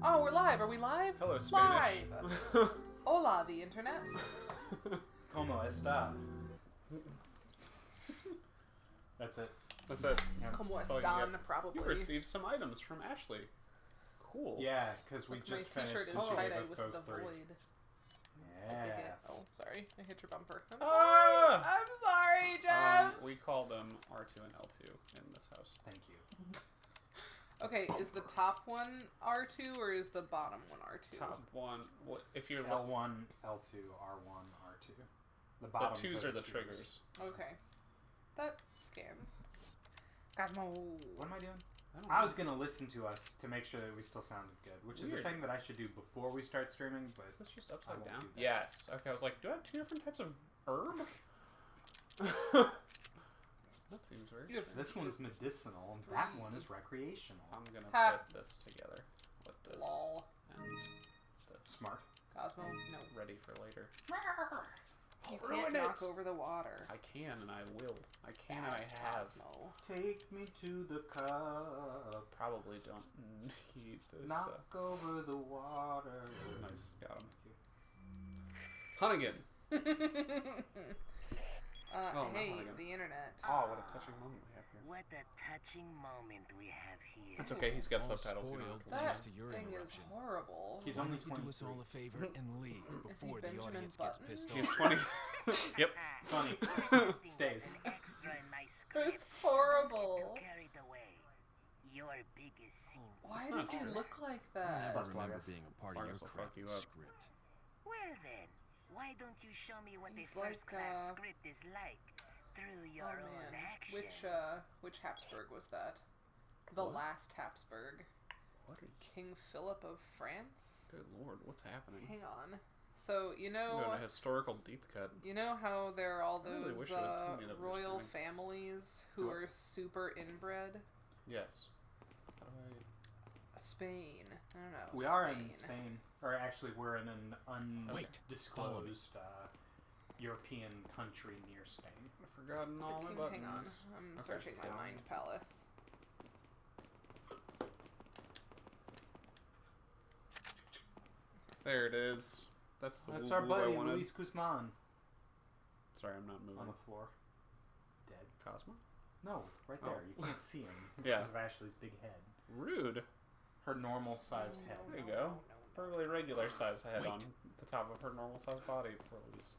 Oh, we're live. Are we live? Hello, Spanish. Live. Hola, the internet. Como está? That's it. That's it. Yeah. Como That's all you están, get. probably. You received some items from Ashley. Cool. Yeah, because we Look, just my t-shirt finished. is She gave tie-dye us with those the three. void. Yeah. Oh, sorry. I hit your bumper. I'm sorry. Ah! I'm sorry, Jeff. We call them R2 and L2 in this house. Thank you. Okay, is the top one R2 or is the bottom one R2? Top one. If you're L1, L2, R1, R2. The the bottoms twos are the twos. triggers. Okay. That scans. Cosmo. What am I doing? don't I know. was gonna listen to us to make sure that we still sounded good, which is a Weird. thing that I should do before we start streaming. But Is this just I upside won't down? do that. Yes. Okay, I was like, do I have two different types of herb? That seems weird. You have this one's medicinal and that one is recreational. I'm gonna Ha. put this together with this Lol. and this. Smart. Cosmo, no. Ready for later. You ruin can't knock it. over the water. I can and I will. I can and I have. Cosmo. Take me to the cup. Probably don't need this. Knock over the water. Nice, got him. Hunnigan. Oh, hey, not again. the internet. Oh, what a touching moment we have here. What a touching moment we have here. It's okay. He's got All subtitles. spoiled That thanks to your thing is interruption. horrible. He's Why only don't you do us 23. all a favor and leave before the Benjamin audience gets Button? pissed He's off? 20. Yep. Funny. Everything Stays. was an extra nice It's script. horrible. Don't get too carried away. Your biggest scene. Why not does he true. look like I that? never Plagas. remember being a part of Plagas your will crap fuck you up. script. Well then, why don't you show me what He's a first-class like, script is like through Oh your own man, actions? which Habsburg was that? The last Habsburg, What? King Philip of France. Good lord, what's happening? Hang on. So I'm doing a know, historical deep cut. you know how there are all I really those wish you would tell me that we were royal streaming. families who What? are super inbred. Yes. How do Spain. I don't know. We are in Spain. Or actually, we're in an Wait, undisclosed European country near Spain. I've forgotten So all my King, buttons. hang on. I'm Okay, searching my down. mind palace. There it is. That's the That's woo our woo I buddy, wanted. Luis Guzman, Sorry, I'm not on moving. the floor. Dead. Cosmo? No, right Oh. there. You can't see him because Yeah. of Ashley's big head. Rude. Her normal-sized No, head. no, There you no, go. no, no. Perfectly regular size head Wait. on the top of her normal sized body. Poor Louise.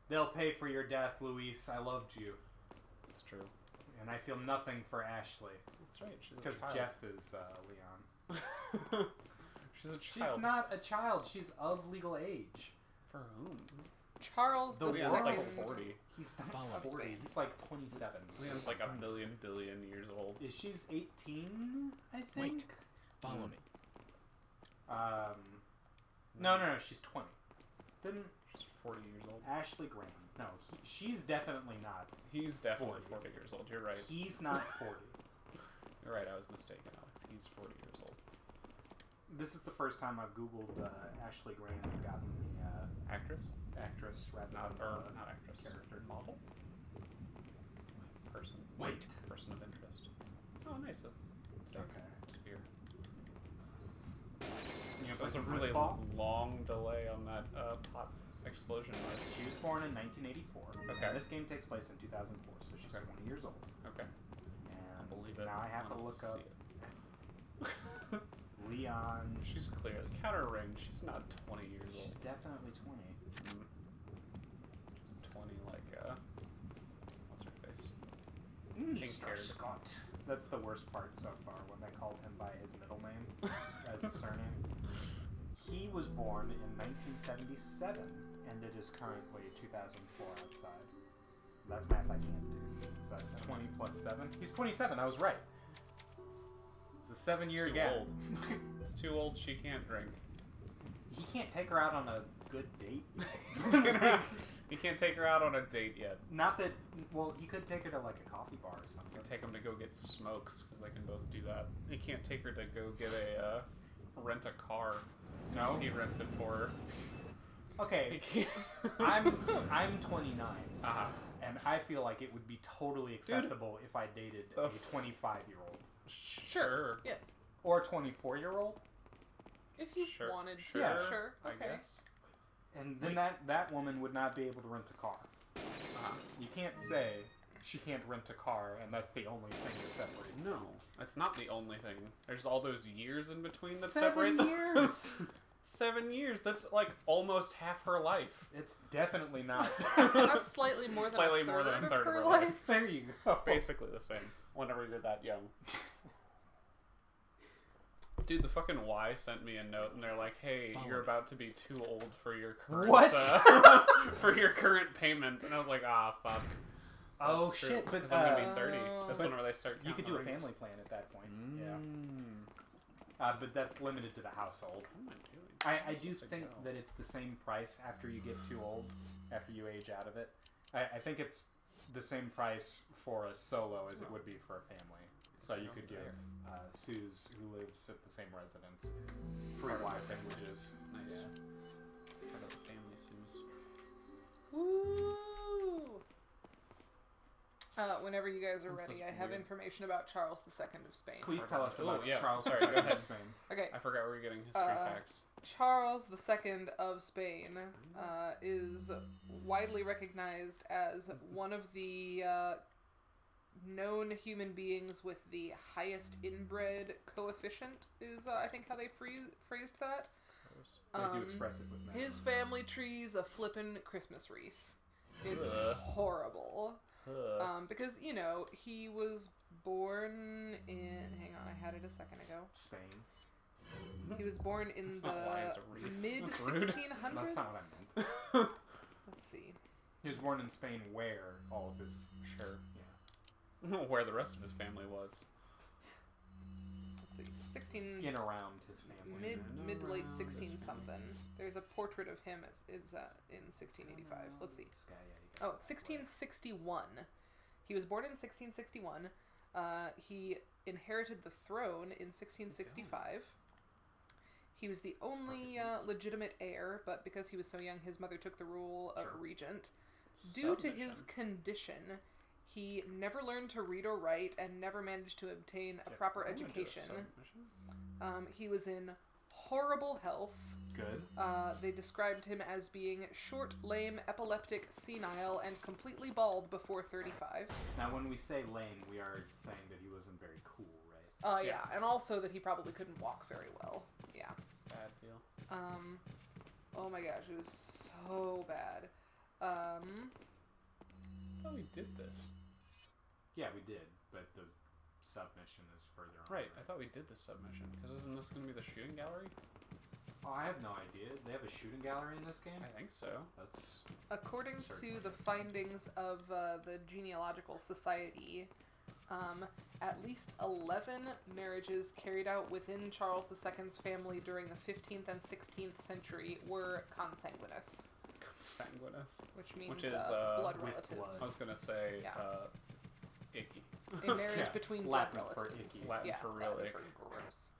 They'll pay for your death, Luis. I loved you. It's true. And I feel nothing for Ashley. That's right. She's a Because child. Jeff is Leon. She's a She's child. not a child. She's of legal age. For whom? Charles the Leon's Second. like 40. He's not Follow me. 40. He's like 27. Leon's like a billion years old. Is she's 18, I think? Follow me. No, she's 20. Didn't She's 40 years old. Ashley Graham? No, she's definitely not. He's definitely 40. 40 years old. You're right. He's not 40. You're right. I was mistaken, Alex. He's 40 years old. This is the first time I've googled Ashley Graham and gotten the Actress? actress rather Not than not actress. character. Model? Person. Wait. Person of interest. Oh, nice. A safe Okay. sphere. You know, That was a like really Blitzball? long delay on that pot explosion noise. She was born in 1984. Okay. And this game takes place in 2004, so she's 20 years old. Okay. And I'll believe it. now I have to when look see up it. Leon. She's clearly counter ring. She's not 20 years She's old. definitely 20. Mm. She's 20 like what's her face? Mr. Pink-haired. Scott. That's the worst part so far, when they called him by his middle name as a surname. He was born in 1977, and it is currently 2004 outside. That's math I can't do. So that's 20 plus 7. He's 27, I was right. It's a 7-year Too gap. old. It's too old. She can't drink. He can't take her out on a good date. You can't take her out on a date yet. Not that, well, he could take her to like a coffee bar or You something. can take them to go get smokes because they can both do that. You can't take her to go get rent a car. No? 'cause he rents it for her. You Okay, can't. I'm 29, Uh-huh. and I feel like it would be totally acceptable if I dated a 25-year-old. Sure. Yeah. Or a 24-year-old. If you Sure, wanted to. sure, Yeah, sure. I Okay. guess. And then that woman would not be able to rent a car. You can't say she can't rent a car, and that's the only thing that separates them. No, that's not the only thing. There's all those years in between that 7 separate them. years. 7 years. That's like almost half her life. It's definitely not. That's slightly more than Slightly a third, more than a third of her of her life. life. There you go. Basically the same. Whenever you're that young. Dude, the fucking Y sent me a note, and they're like, "Hey, Follow you're me. about to be too old for your current What? for your current payment." And I was like, "Ah, fuck." Oh, That's true, shit, but, because I'm gonna be 30. Oh. That's but whenever they start. You could counting do a the rings. family plan at that point. Yeah. Mm. But that's limited to the household. What am I doing? I I'm do supposed to think go. that it's the same price after you get too old, after you age out of it. I think it's the same price for a solo as it would be for a family. So you could give Suze, who lives at the same residence, free Wi privileges. Nice. Yeah. Part of the family Suze. Woo! Whenever you guys are This ready, is I have weird. information about Charles II of Spain. Please tell us Oh, about yeah. Charles Sorry, II go ahead. of Spain. Okay, I forgot we were getting history facts. Charles II of Spain is widely recognized as one of the known human beings with the highest inbred coefficient, is I think how they phrased that. They do express it with men. His family tree's a flippin' Christmas wreath. It's Ugh. horrible. Because, you know, he was born in... Hang on, I had it a second ago. Spain. He was born in That's not why it's a the wreath. mid-1600s. That's rude. That's not what I meant. Let's see. He was born in Spain where all of his... Sure. Yeah. Where the rest of his family was. Let's see. 16... In around his family. Mid to late around 16 this something. There's a portrait of him in 1685. Let's see. This guy, yeah, you Oh, got it that way. 1661. He was born in 1661. He inherited the throne in 1665. He was the only legitimate heir, but because he was so young, his mother took the role of Sure. regent. Due to his Submission. condition, he never learned to read or write and never managed to obtain a proper I'm gonna do a education. submission. He was in horrible health. Good. They described him as being short, lame, epileptic, senile, and completely bald before 35. Now, when we say lame, we are saying that he wasn't very cool, right? Yeah, and also that he probably couldn't walk very well. Yeah. Bad deal. Oh my gosh, it was so bad. I thought we did this. Yeah, we did, but the submission is further on. Right, I thought we did this submission. Because isn't this going to be the shooting gallery? Oh, I have no idea. They have a shooting gallery in this game? I think so. That's... According to Certainly. the findings of the Genealogical Society, at least 11 marriages carried out within Charles II's family during the 15th and 16th century were consanguineous, Sanguinous. which means Which is, blood with relatives. blood. I was going to say, Yeah. icky. A marriage Yeah, between Latin blood for relatives. icky. Latin yeah, for real Latin ick. for gross.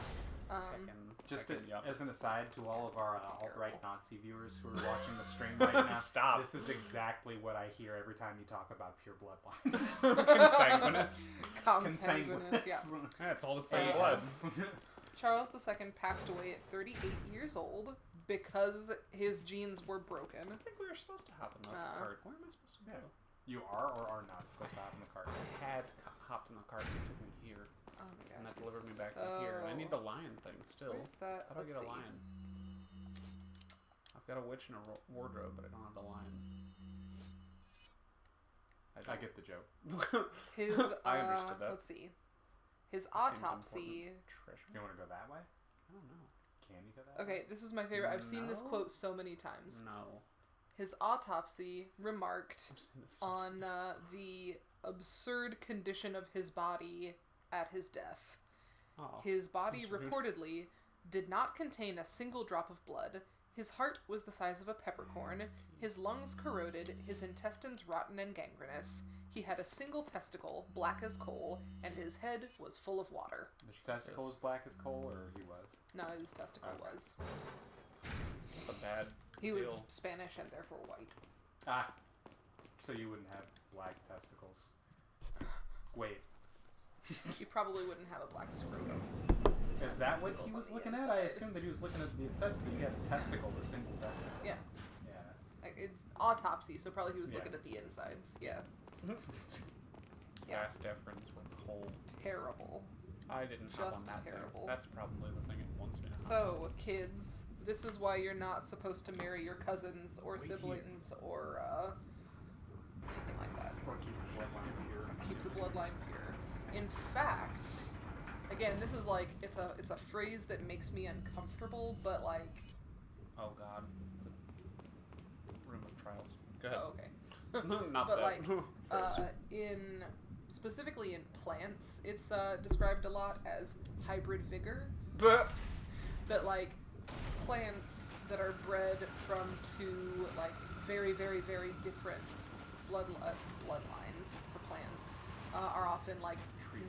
Just yup. as an aside to all of our alt-right Terrible. Nazi viewers who are watching the stream right now, Stop. This is exactly what I hear every time you talk about pure bloodlines. Consanguinous. Consanguineous, yeah. Yeah, it's all the same Yeah. blood. Charles II passed away at 38 years old because his genes were broken. I think we were supposed to hop in the cart. Where am I supposed to go? You are or are not supposed to hop in the cart. I had hopped in the cart and it took me here. Oh my gosh. And that delivered me back so... to here. And I need the lion thing still. Where's that? How do I Let's get a see. lion? I've got a witch and a wardrobe, but I don't have the lion. I get the joke. His, I understood that. Let's see. His Seems autopsy. important. Treasure? You want to go that way? I don't know. Can you go that way? Okay, this is my favorite. I've seen this No. quote so many times. No. His autopsy remarked I've seen this so on the absurd condition of his body at his death. Oh, His body seems rude. reportedly did not contain a single drop of blood. His heart was the size of a peppercorn. His lungs corroded. His intestines rotten and gangrenous. He had a single testicle, black as coal, and his head was full of water. His testicle was black as coal, or he was? No, his testicle was. That's a bad He was deal. Spanish and therefore white. Ah. So you wouldn't have black testicles. Wait. You probably wouldn't have a black scrotum. Is that what testicles he was on the looking at? I inside. assumed that he was looking at the inside, but he had a testicle, a single testicle. Yeah. Yeah. Like, it's autopsy, so probably he was Yeah. looking at the insides. Yeah. Yeah. Fast deference with whole. Terrible. I didn't hop on Just that terrible. thing. That's probably the thing it wants me to hop So, kids, this is why you're not supposed to marry your cousins or Wait here. siblings or anything like that. Or keep the bloodline pure. Keep the bloodline pure. In fact, again, this is like it's a phrase that makes me uncomfortable, but like Oh god. The room of trials. Go ahead. oh, okay. Not But, that. like, phrase. specifically in plants, it's described a lot as hybrid vigor. But That like plants that are bred from two like very very very different bloodlines for plants are often like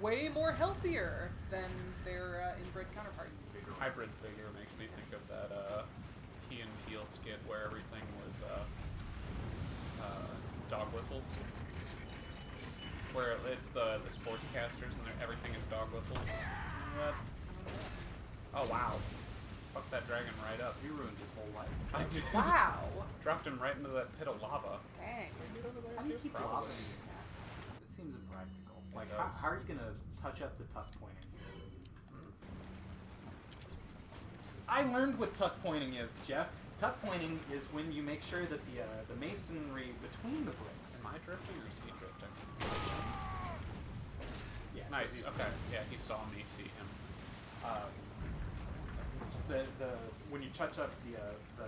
way more healthier than their inbred counterparts. hybrid figure makes me think of that Key and Peele skit where everything was dog whistles. Where it's the sportscasters and everything is dog whistles. What? Oh wow. Fuck that dragon right up. He ruined his whole life. I did. Wow. Dropped him right into that pit of lava. Dang. How do you keep Probably. lava in your cast? It seems impractical. Like, does. how are you gonna touch up the tuck pointing here? I learned what tuck pointing is, Jeff. Tuck pointing is when you make sure that the masonry between the bricks. Am I drifting or is he drifting? Yeah. Nice. Okay. Yeah, he saw me see him. The when you touch up the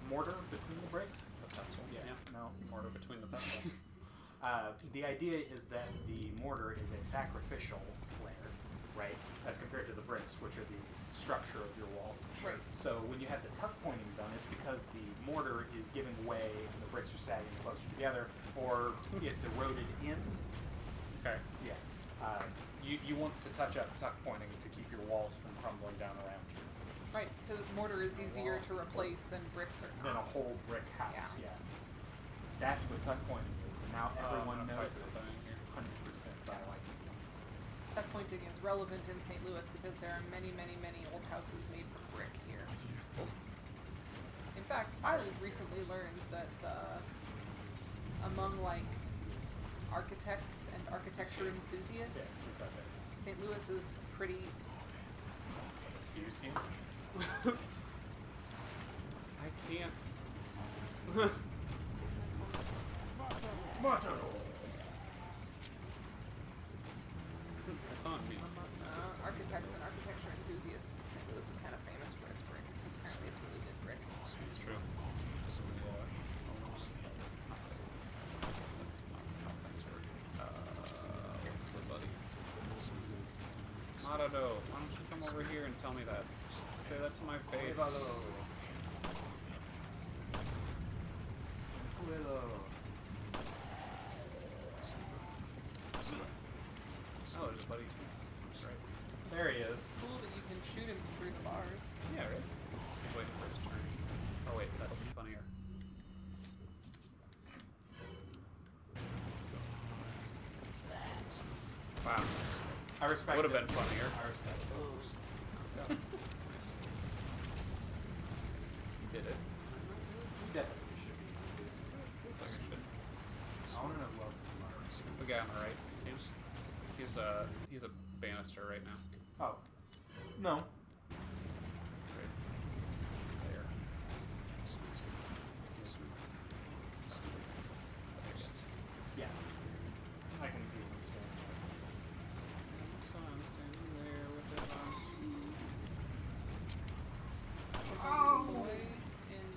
mortar between the bricks. The pestle. Yeah. No. Mortar between the pestle. The idea is that the mortar is a sacrificial layer, right? As compared to the bricks, which are the structure of your walls. Right. So when you have the tuck pointing done, it's because the mortar is giving way and the bricks are sagging closer together, or it's eroded in. Okay. Yeah. You want to touch up tuck pointing to keep your walls from crumbling down around you. Right, because mortar is easier to replace and bricks are Than a not. whole brick house. Yeah. Yeah. That's what tuck pointing is, and now everyone I'm gonna knows fight it. something in here. 100%. I like it. Tuck pointing is relevant in St. Louis because there are many, many, many old houses made from brick here. In fact, I recently learned that among like architects and architecture enthusiasts, St. Louis is pretty. Do you see him? I can't. It's on me. Among architects and architecture enthusiasts, St. Louis is kind of famous for its brick because apparently it's really good brick. It's true. That's not how things work. What's the buddy? Marado, why don't you come over here and tell me that? Say that to my face. Oh, there's a buddy too. That's right. There he is. Cool that you can shoot him through the bars. Yeah, right. He's waiting for his turn. Oh wait, that'll be funnier. Wow. I respect Would have it. been funnier. I respect it. Nice. He did it. You definitely should be. Feels like I should. I want to know who else is alive. It's the guy on the right. You see him? He's a banister right now. Oh. No. Right there. Yes. I can see him standing there. So I'm standing there with his arms. There's a little boy in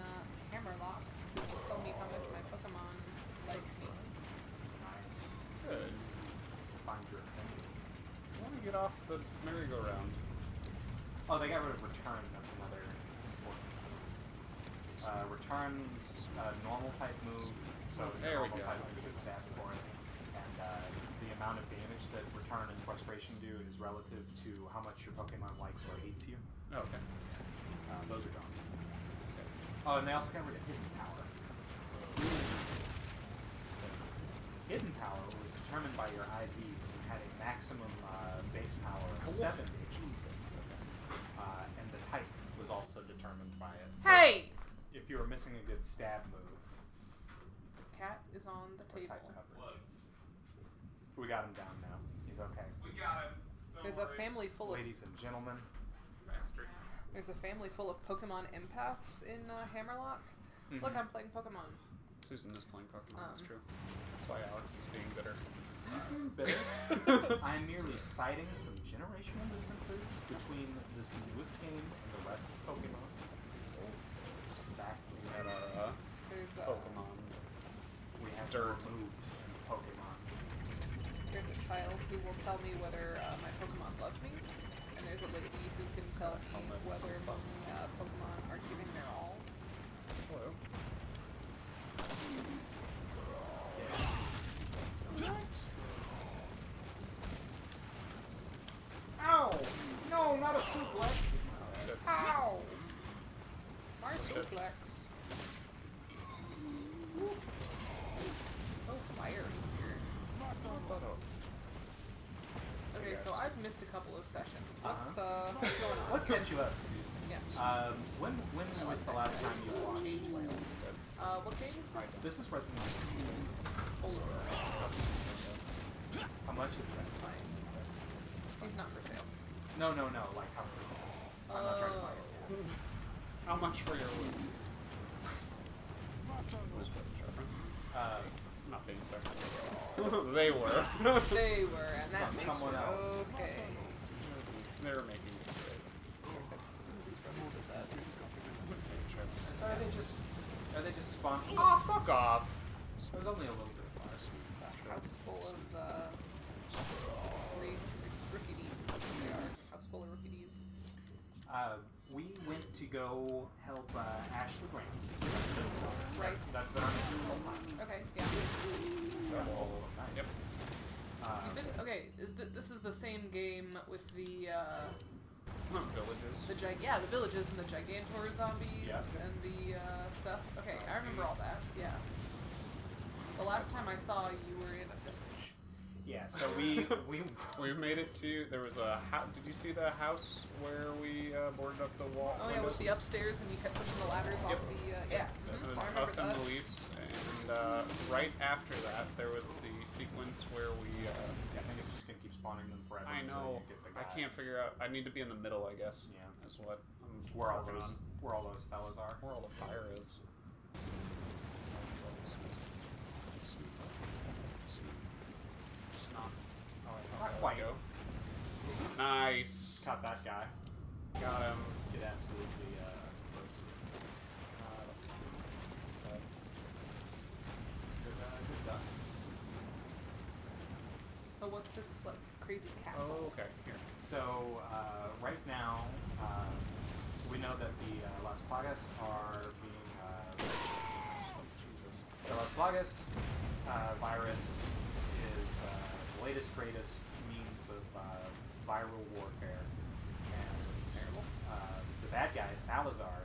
Hammerlock who will tell me how much my Pokemon like me. Nice. Good. Find your offenders. I want to get off the merry-go-round. Oh, they got rid of return. That's another important move. Return's a normal type move, so There we normal go. type move gets stats for it. And the amount of damage that return and frustration do is relative to how much your Pokemon likes or hates you. Oh, okay. Those are gone. Oh, and they also got rid of Hidden Power. Hidden Power was determined by your IVs and had a maximum base power of 7. Jesus. Okay. also determined by it. So Hey! if you were missing a good stab move, Cat is on the or table. type coverage. We got him down now. He's okay. We got him. Don't There's worry. a family full of Ladies and gentlemen, Bastard. There's a family full of Pokemon empaths in Hammerlock. Look, I'm playing Pokemon. Susan is playing Pokemon, that's true. That's why Alex is being bitter. bitter. I'm merely citing some generational differences between this newest game and the rest of Pokemon. Back when We had our There's Pokemon. we have Dirt. moves in Pokemon. there's a child who will tell me whether my Pokemon love me, and there's a lady who can tell me whether my Pokemon are giving their all. Hello. Ow! No, not a suplex! Ow! My suplex. It's so fiery here. Okay, so I've missed a couple of sessions. What's going on? Let's catch you up, Susan. Yeah. When was the last time you watched? What game is this? This is Resident Evil. How much is that? Fine. He's not for sale. No, like how much? I'm not trying to buy it. How much for your wood? Who's reference? Not being sexist. They were. They were, and that From makes someone it else. okay. They were making it great. That's Blues Brothers did that. So are they just spawning? Oh, fuck off. There's only a little bit of fire. It's a house full of rookies. That's what they are. House full of rookies. We went to go help Ashley Grant. Right. That's been our mission the whole time. Okay, yeah. Oh, nice. Yep. You've been, okay, this is the same game with the Villages. the villages and the Gigantor zombies and the stuff. Okay, I remember all that. Yeah. The last time I saw you were in a village. Yeah, so we We made it to. There was a house. Did you see the house where we boarded up the wall? Oh yeah, with the upstairs and you kept pushing the ladders off the yeah. It Mhm, was I remember us and that. Luis, and right after that, there was the sequence where we. I think it's just gonna keep spawning them forever. I until know. you get the I guy. can't figure out. I need to be in the middle, I guess. Yeah. Is what I'm Where all working those on. where all those fellas are. Where all the fire is. It's not. Oh, Not there quite. we go. Nice. Caught that guy. Got him. Get absolutely roasted. Good duck. So what's this like crazy castle? Oh, okay. Here. So right now, we know that the Las Plagas are being Jesus. the Las Plagas virus is the latest, greatest means of viral warfare, and the bad guy Salazar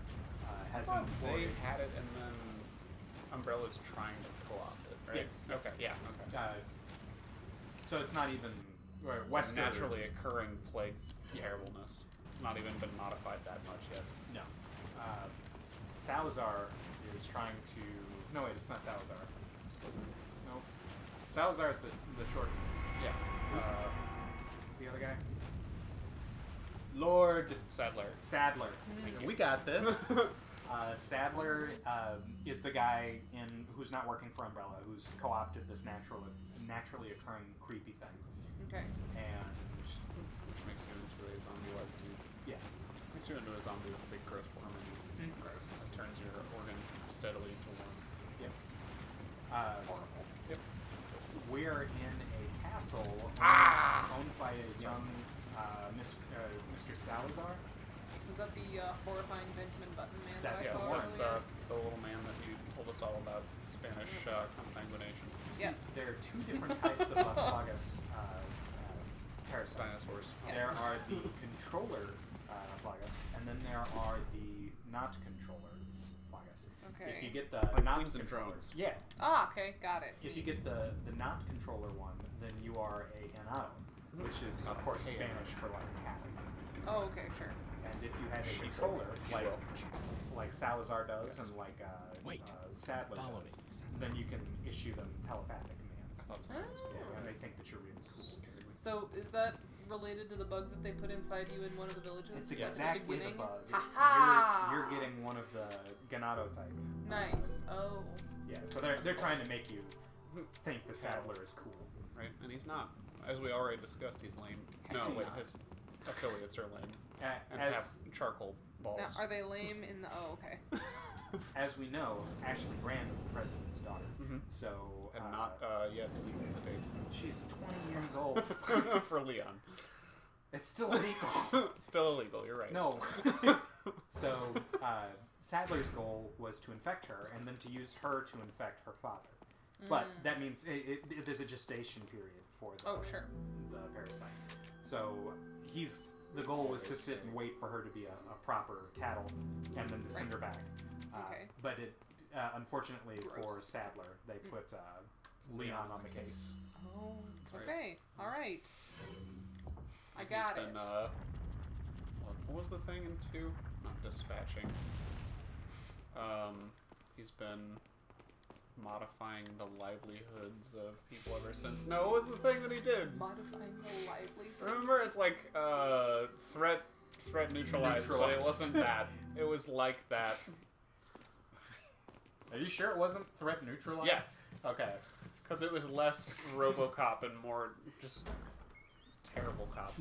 has They employed. had it, and then Umbrella's trying to co-opt it, right? Yes. Okay. Yeah. Okay. So it's not even It's a naturally occurring plague terribleness. It's not even been modified that much yet. No. Salazar is trying to. No, wait, it's not Salazar. No. Salazar is the short. Yeah. Who's the other guy? Lord Sadler. Sadler. We got this. Sadler is the guy who's not working for Umbrella, who's co-opted this naturally occurring creepy thing, Okay. and Which makes you into a zombie-like dude. yeah. Makes you into a zombie with a big growth worm and Gross. it turns your organs steadily to one. Yep. Horrible. Yep. We're in a castle owned by a young Mr. Salazar. Was that the horrifying Benjamin Button man That's that I Yes, saw that's earlier? the little man that you told us all about Spanish consanguination. See, Yeah. there are two different types of Las Plagas parasites. Dinosaurs. Yeah. There are the controller Plagas, and then there are the not controller Plagas. Okay. If you get the Like not Queens and controller, Drones. yeah. Ah, okay, got it. If you get the not controller one, then you are a venado, which is of course Hey, Spanish for like cat. Oh, okay, sure. and if you had a Shit, controller, if you will. like Salazar does, Yes. and like Wait. Sadler Follow does, me. then you can issue them telepathic commands. That's Oh. nice. And they think that you're really cool. So is that related to the bug that they put inside you in one of the villages? It's at the exactly the beginning? bug. Ha-ha! You're getting one of the Ganado type. Nice. Oh. Yeah, so they're trying to make you think the Sadler is cool. Right, and he's not. As we already discussed, he's lame. No, Is he wait, not? his affiliates are lame. And As have charcoal balls. Now, are they lame in the... Oh, okay. as we know, Ashley Graham is the president's daughter. Mhm. So And not yet legal to date. she's 20 years old. For Leon. It's still illegal. Still illegal, you're right. No. So Sadler's goal was to infect her and then to use her to infect her father. But that means there's a gestation period for the, the parasite. So the goal was to sit and wait for her to be a proper cattle and then to send her back. Okay. But it unfortunately for Gross. Sadler, they put Leon on the case. Oh, okay. All right. I got He's it. been, what was the thing in 2? Not dispatching. He's been modifying the livelihoods of people ever since. No, what was the thing that he did? Modifying the livelihood. Remember, it's like threat neutralized, but it wasn't that. It was like that. Are you sure it wasn't threat neutralized? Yeah. Okay. Because it was less RoboCop and more just terrible cop.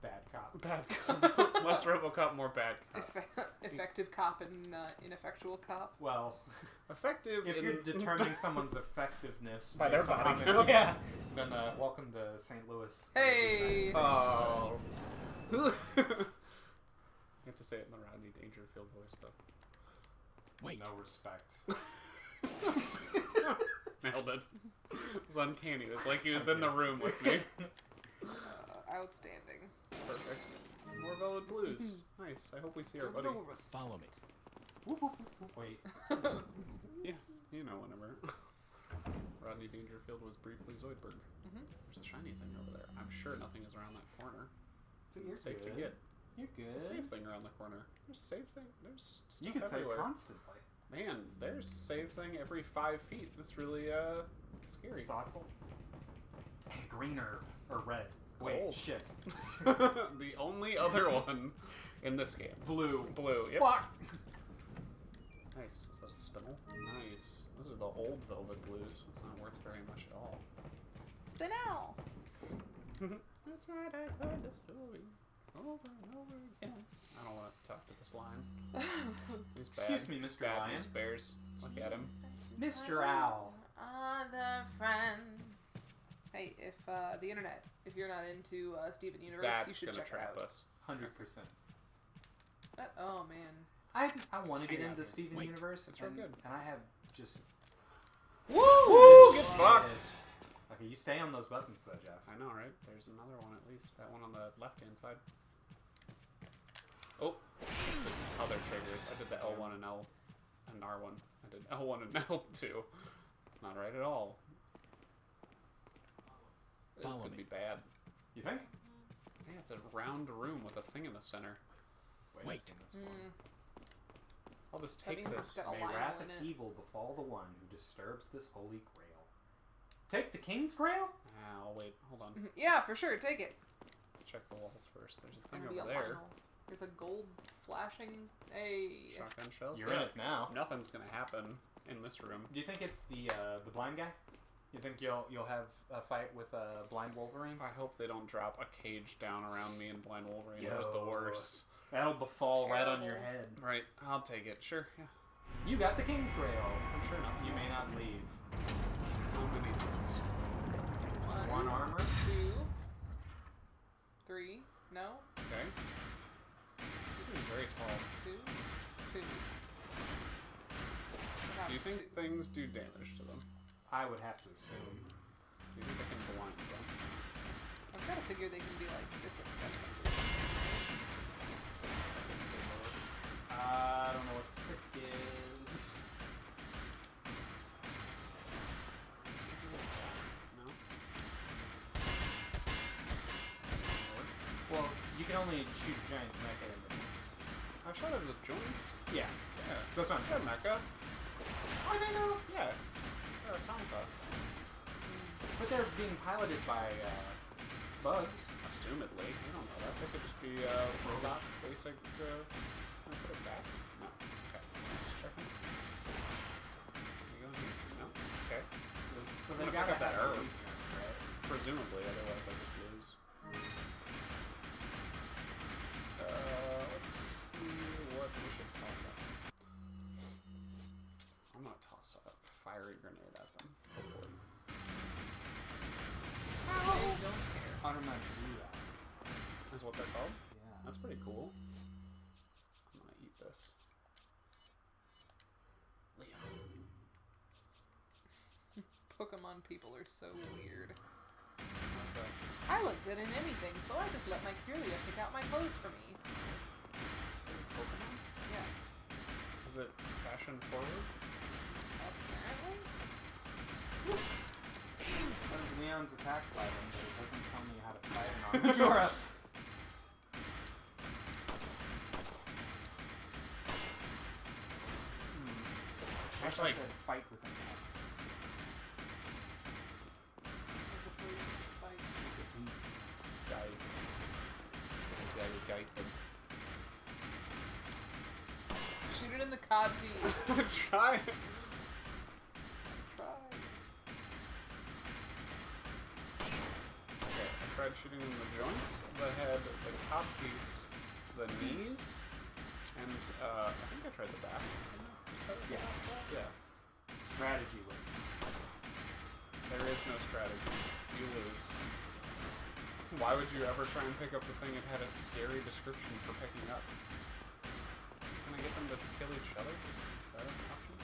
Bad cop. Bad cop. Less RoboCop, more bad cop. Effective cop and ineffectual cop. Well, Effective if in... you're determining someone's effectiveness By their based on body how count. many- yeah, then welcome to St. Louis. Hey! Oh. You have to say it in the Rodney Dangerfield voice, though. Wait. No respect. Nailed it. It was uncanny. It was like he was in the room with me. Outstanding. Perfect. More Velvet Blues. Nice. I hope we see our buddy. Follow me. Wait. Yeah, you know whenever. Rodney Dangerfield was briefly Zoidberg. There's a shiny thing over there. I'm sure nothing is around that corner. It's safe to get. You're good. There's a save thing around the corner. There's a save thing. There's stuff You can save everywhere. constantly. Man, there's a save thing every 5 feet. That's really scary. Thoughtful. Hey, green or red. Wait, Gold. shit. The only other one in this game. Blue. Blue. Yep. Fuck. Nice. Is that a spinel? Nice. Those are the old Velvet Blues. It's not worth very much at all. Spinel. That's right, I heard the story over and over again. I don't want to talk to this lion. He's bad. Excuse me, Mr. Bad Lion. news bears. Look at him. Mr. Owl. Other friends. Hey, if the internet, if you're not into Steven Universe, you That's should gonna check trap it out. us. 100%. Oh man. I want to get Hang on into here. Steven Wait. Universe, It's real good. and I have just... Woo! Get fucked! Shit. Okay, you stay on those buttons though, Jeff. I know, right? There's another one at least. That one on the left-hand side. Oh, the other triggers. I did the L1 and R1. I did L1 and L2. It's not right at all. This Follow could me. be bad. You think? Yeah, it's a round room with a thing in the center. Wait. I've seen this one. I'll just That take means this. it's got a May Lionel wrath in of it. evil befall the one who disturbs this holy grail. Take the king's grail? I'll wait. Hold on. Yeah, for sure. Take it. Let's check the walls first. There's It's a thing gonna be a over there. Lionel. There's a gold flashing. Hey. Shotgun shells. You're in it now. Nothing's gonna happen in this room. Do you think it's the blind guy? You think you'll have a fight with a blind Wolverine? I hope they don't drop a cage down around me and Blind Wolverine. That was the Yo. worst. That'll befall It's right on your terrible. head. Right, I'll take it. Sure, yeah. You got the king's grail. I'm sure nothing. You may not leave. How many things? One armor. 2, 3. No. Okay. This is very tall. 2, 2. Do you think things do damage to them? I would have to assume. Do you think they can blind them? I've got to figure they can be like disassembled. I don't know what the trick is. No? Well, you can can only shoot giant mecha in the joints. I shot it as a joints. Yeah. Yeah. That's what I'm Is that saying. mecha? Oh, they know. Yeah. They're automata. But they're being piloted by bugs. Assumedly. We don't know that. They could just be robots. Basic. Can I put it back? No. Okay. Just checking. You going here? No. Okay. So I'm they gonna got pick up that herb. weakness, right? Presumably, otherwise I just lose. Let's see what we should toss up. I'm gonna toss a fiery grenade at them, hopefully. They don't care. Automatic blue rat. That's what they're called? Yeah. That's pretty cool. I'm gonna eat this. Leon. Pokemon people are so weird. What's that? I look good in anything, so I just let my Kirlia pick out my clothes for me. Pokemon? Yeah. Is it fashion forward? Apparently. That's Leon's attack item, but it doesn't tell me how to fight an Armadura. Actually, I said fight with an F. As opposed to fight. Guide them. Shoot it in the cod piece. Try it. Try. Okay, I tried shooting in the joints, the head, the top piece, the knees, and I think I tried the back. Yeah. Yes. Strategy with. There is no strategy. You lose. Why would you ever try and pick up the thing that had a scary description for picking up? Can I get them to kill each other? Is that an option?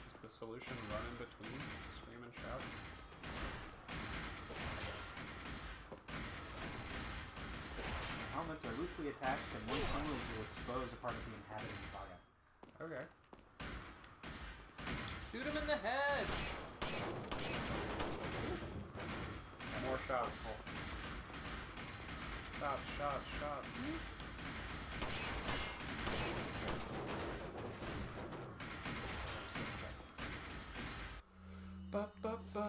Is the solution run in between? Scream and shout? Helmets are loosely attached and one single will expose a part of the inhabiting body. Okay. Shoot him in the head. More shots. Shot, shot, shot. Ba ba ba.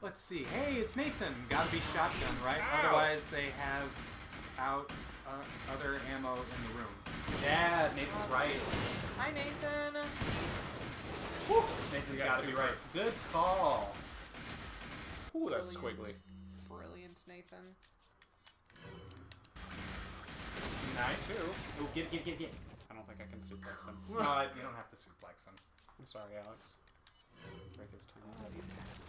Let's see. Hey, it's Nathan. Gotta be shotgun, right? Ow. Otherwise, they have other ammo in the room. Yeah, Nathan's right. Hi, Nathan. Woo. Nathan's You got gotta two be right. right. Good call. Ooh, that's Brilliant. squiggly. Brilliant, Nathan. Nice. Two. Oh, get. I don't think I can suplex him. No, you don't have to suplex him. I'm sorry, Alex. Break his tiny Oh, head. these guys.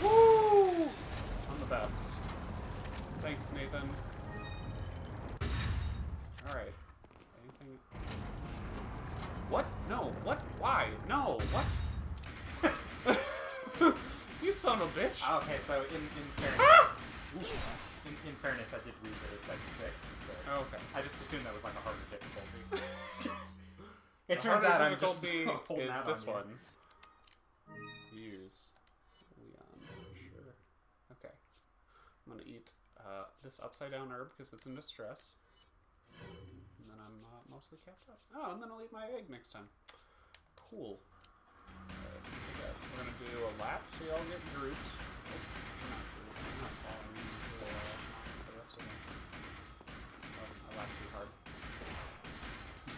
Woo! I'm the best. Thanks, Nathan. Alright. Anything? What? No. What? Why? No. What? You son of a bitch. Okay, so in fairness, in fairness, I did read that it said 6, but Oh, okay. I just assumed that was like a harder difficulty. It The turns harder out I'm just difficulty holding is out this on you. one. Use Leon. Sure. Okay. I'm gonna eat this upside down herb because it's in distress. And then I'm mostly capped up. Oh, and then I'll eat my egg next time. Cool. Alright, I guess we're gonna do a lap so you all get grouped. Oh, I'm not grouped. I'm not falling into the rest of them. Oh, I lapped too hard.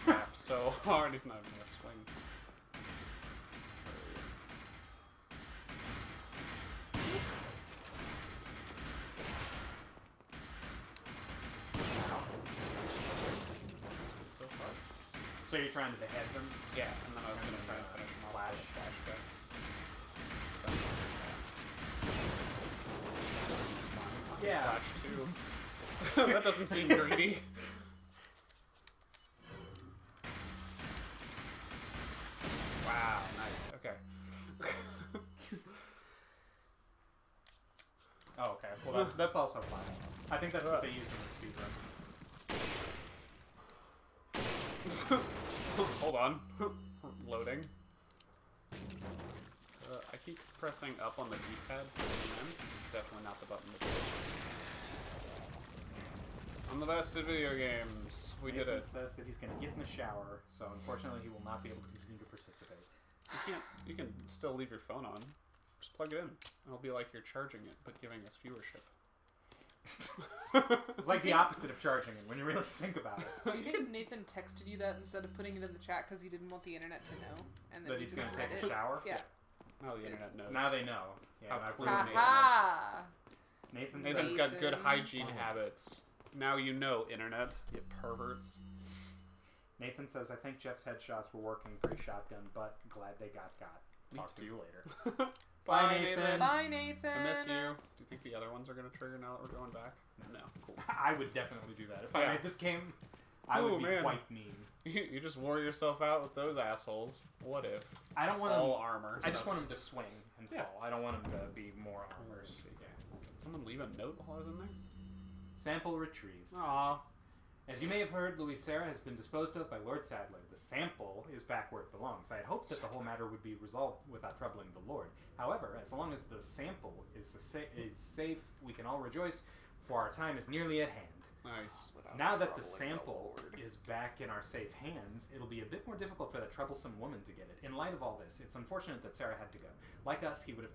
Lap so hard he's not even gonna swing. Where are you? So far? So you're trying to behead them? Yeah, and then I was gonna try and finish him off Flash. with a flashback. That was fast. This seems fun. Yeah. Flash too. That doesn't seem greedy. Wow, nice. Okay. Oh, okay. Well, that's also fine. I think that's what they use in the speedrun. Hold on. Loading. keep pressing up on the D-pad to the end. It's definitely not the button to do it. I'm the best at video games. We did it. Says that he's going to get in the shower, so unfortunately he will not be able to continue to participate. You can still leave your phone on. Just plug it in. It'll be like you're charging it, but giving us viewership. It's like the opposite of charging it when you really think about it. Do you think Nathan texted you that instead of putting it in the chat because he didn't want the internet to know? And then That you he's just going to read take it? a shower? Yeah. Now the internet knows. Now they know. Yeah, How I've clear heard Nathan Ha Nathan Nathan's says, got good Nathan. hygiene habits. Now you know, internet, you perverts. Nathan says, I think Jeff's headshots were working pre-shotgun, but glad they got. Me Talk to too. you later. Bye, Nathan. Bye, Nathan. I miss you. Do you think the other ones are going to trigger now that we're going back? No. Cool. I would definitely do that. If Yeah. I made this game, I Ooh, would be man. quite mean. You just wore yourself out with those assholes. What if? I don't want All him. armor. I just want him to swing and Yeah. fall. I don't want him to be more armor. Let's see. Yeah. Did someone leave a note while I was in there? Sample retrieved. Aw. As you may have heard, Louis Serra has been disposed of by Lord Sadler. The sample is back where it belongs. I had hoped that the whole matter would be resolved without troubling the Lord. However, as long as the sample is safe, we can all rejoice, for our time is nearly at hand. Nice. Now that the troubling the sample Lord. is back in our safe hands, it'll be a bit more difficult for that troublesome woman to get it. In light of all this, it's unfortunate that Sarah had to go. Like us, he would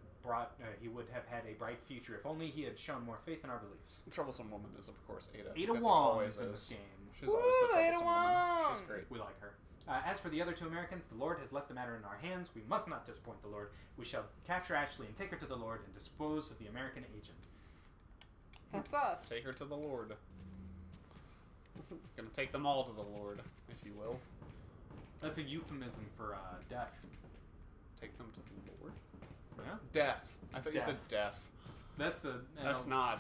have had a bright future if only he had shown more faith in our beliefs. The troublesome woman is, of course, Ada. Ada because it Wong always is in this game. She's always the Ada troublesome woman. Wong! She's great. We like her. As for the other two Americans, the Lord has left the matter in our hands. We must not disappoint the Lord. We shall capture Ashley and take her to the Lord and dispose of the American agent. That's us. Take her to the Lord. Gonna take them all to the Lord, if you will. That's a euphemism for death. Take them to the Lord? Yeah? Death. I thought you said deaf. That's a... That's not.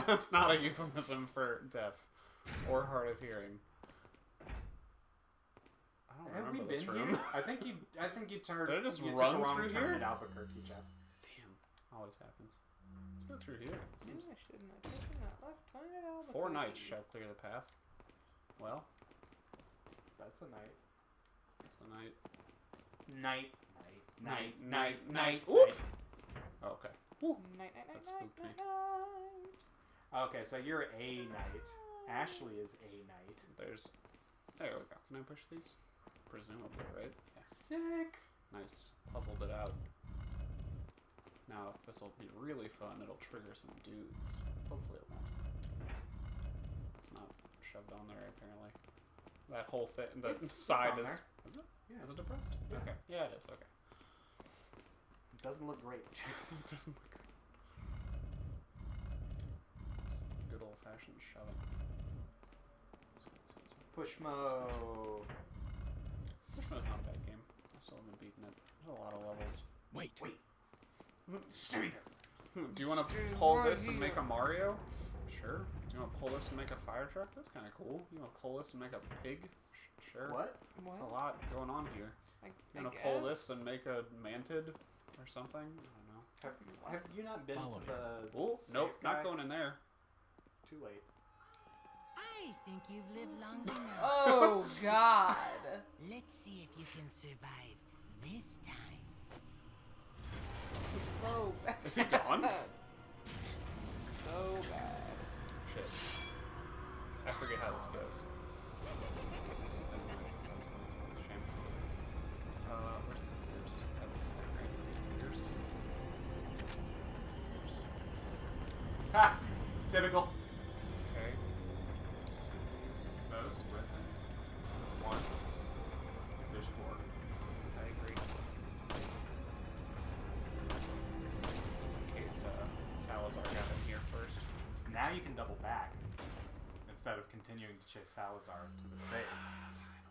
That's not a euphemism for deaf or hard of hearing. I don't Have we remember this been room. here? I think you turned. Did I just you took run a wrong through turn here? at Albuquerque, Jeff. Damn, always happens. Let's go through here. Maybe I shouldn't have taken that left turn at Albuquerque. 4 nights shall clear the path. Well, That's a night. it's a night. Night. Oop! Oh, okay. Night. That spooked me. Okay, so you're a night. Ashley is a night. There we go. Can I push these? Presumably, right? Yeah. Sick. Nice. Puzzled it out. Now, if this will be really fun, it'll trigger some dudes. Hopefully it won't. It's not shoved on there, apparently. That whole thing, the It's side on is... there. Is it? Yeah. Is it depressed? Yeah. Okay. Yeah, it is. Okay. It doesn't look great. It doesn't look good. Good old-fashioned shoving. Pushmo. Pushmo's not a bad game. I still haven't beaten it. There's a lot of levels. Wait. Stay there. Do you want to Stay pull right this and make a here. Mario? Sure. Do you want to pull this and make a fire truck? That's kind of cool. You want to pull this and make a pig? Sure. What? There's a lot going on here. I You want to pull this and make a mantid or something? I don't know. Have you not been Follow to me. the? Oh, safe nope, guy? not going in there. Too late. I think you've lived long enough. Oh, God. Let's see if you can survive this time. So bad. Is he gone? So bad. Shit. I forget how this goes. It's a shame. Where's the gears? That's the thing, right? Gears. Gears. Ha! Typical. Okay. Most with one. There's 4. I agree. This is in case Salazar got in here first. Now you can double back instead of continuing to chase Salazar to the safe,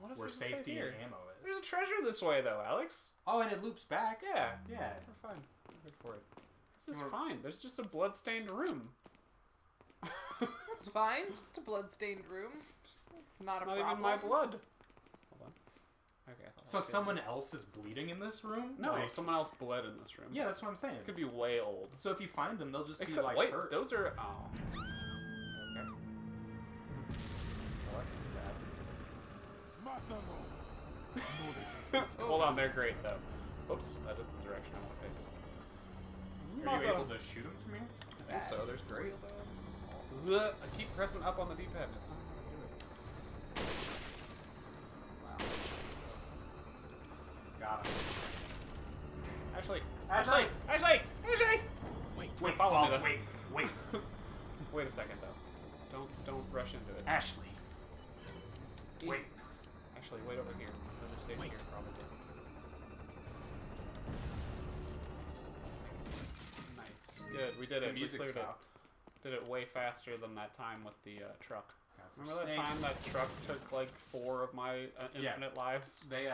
What is where this to say safety here? and ammo There's is. a treasure this way, though, Alex. Oh, and it loops back. Yeah. Yeah. We're fine. We're good for it. This is We're- fine. There's just a blood-stained room. That's fine. Just a blood-stained room. It's not It's a not problem. even my blood. Hold on. Okay. I thought So I was someone else is bleeding in this room? No, Like- someone else bled in this room. Yeah, that's what I'm saying. It could be way old. So if you find them, they'll just It be could, like wait, hurt. those are... Oh. Okay. Well, that seems bad. Hold on, they're great, though. Oops, that is the direction I want to face. Are you able to shoot him from here? I think so. There's three. Real bad. I keep pressing up on the D-pad and it's not how to do it. Wow. Got him. Ashley! Ashley! Ashley! Ashley! Wait. Wait, follow me then. wait. Wait a second though. Don't rush into it. Ashley. Wait. Ashley, wait over here. They're safe Wait. here probably. Nice. Good. We did The it. We music cleared stopped. it. Did it way faster than that time with the truck. For Remember that snakes. time that truck took like 4 of my infinite lives? They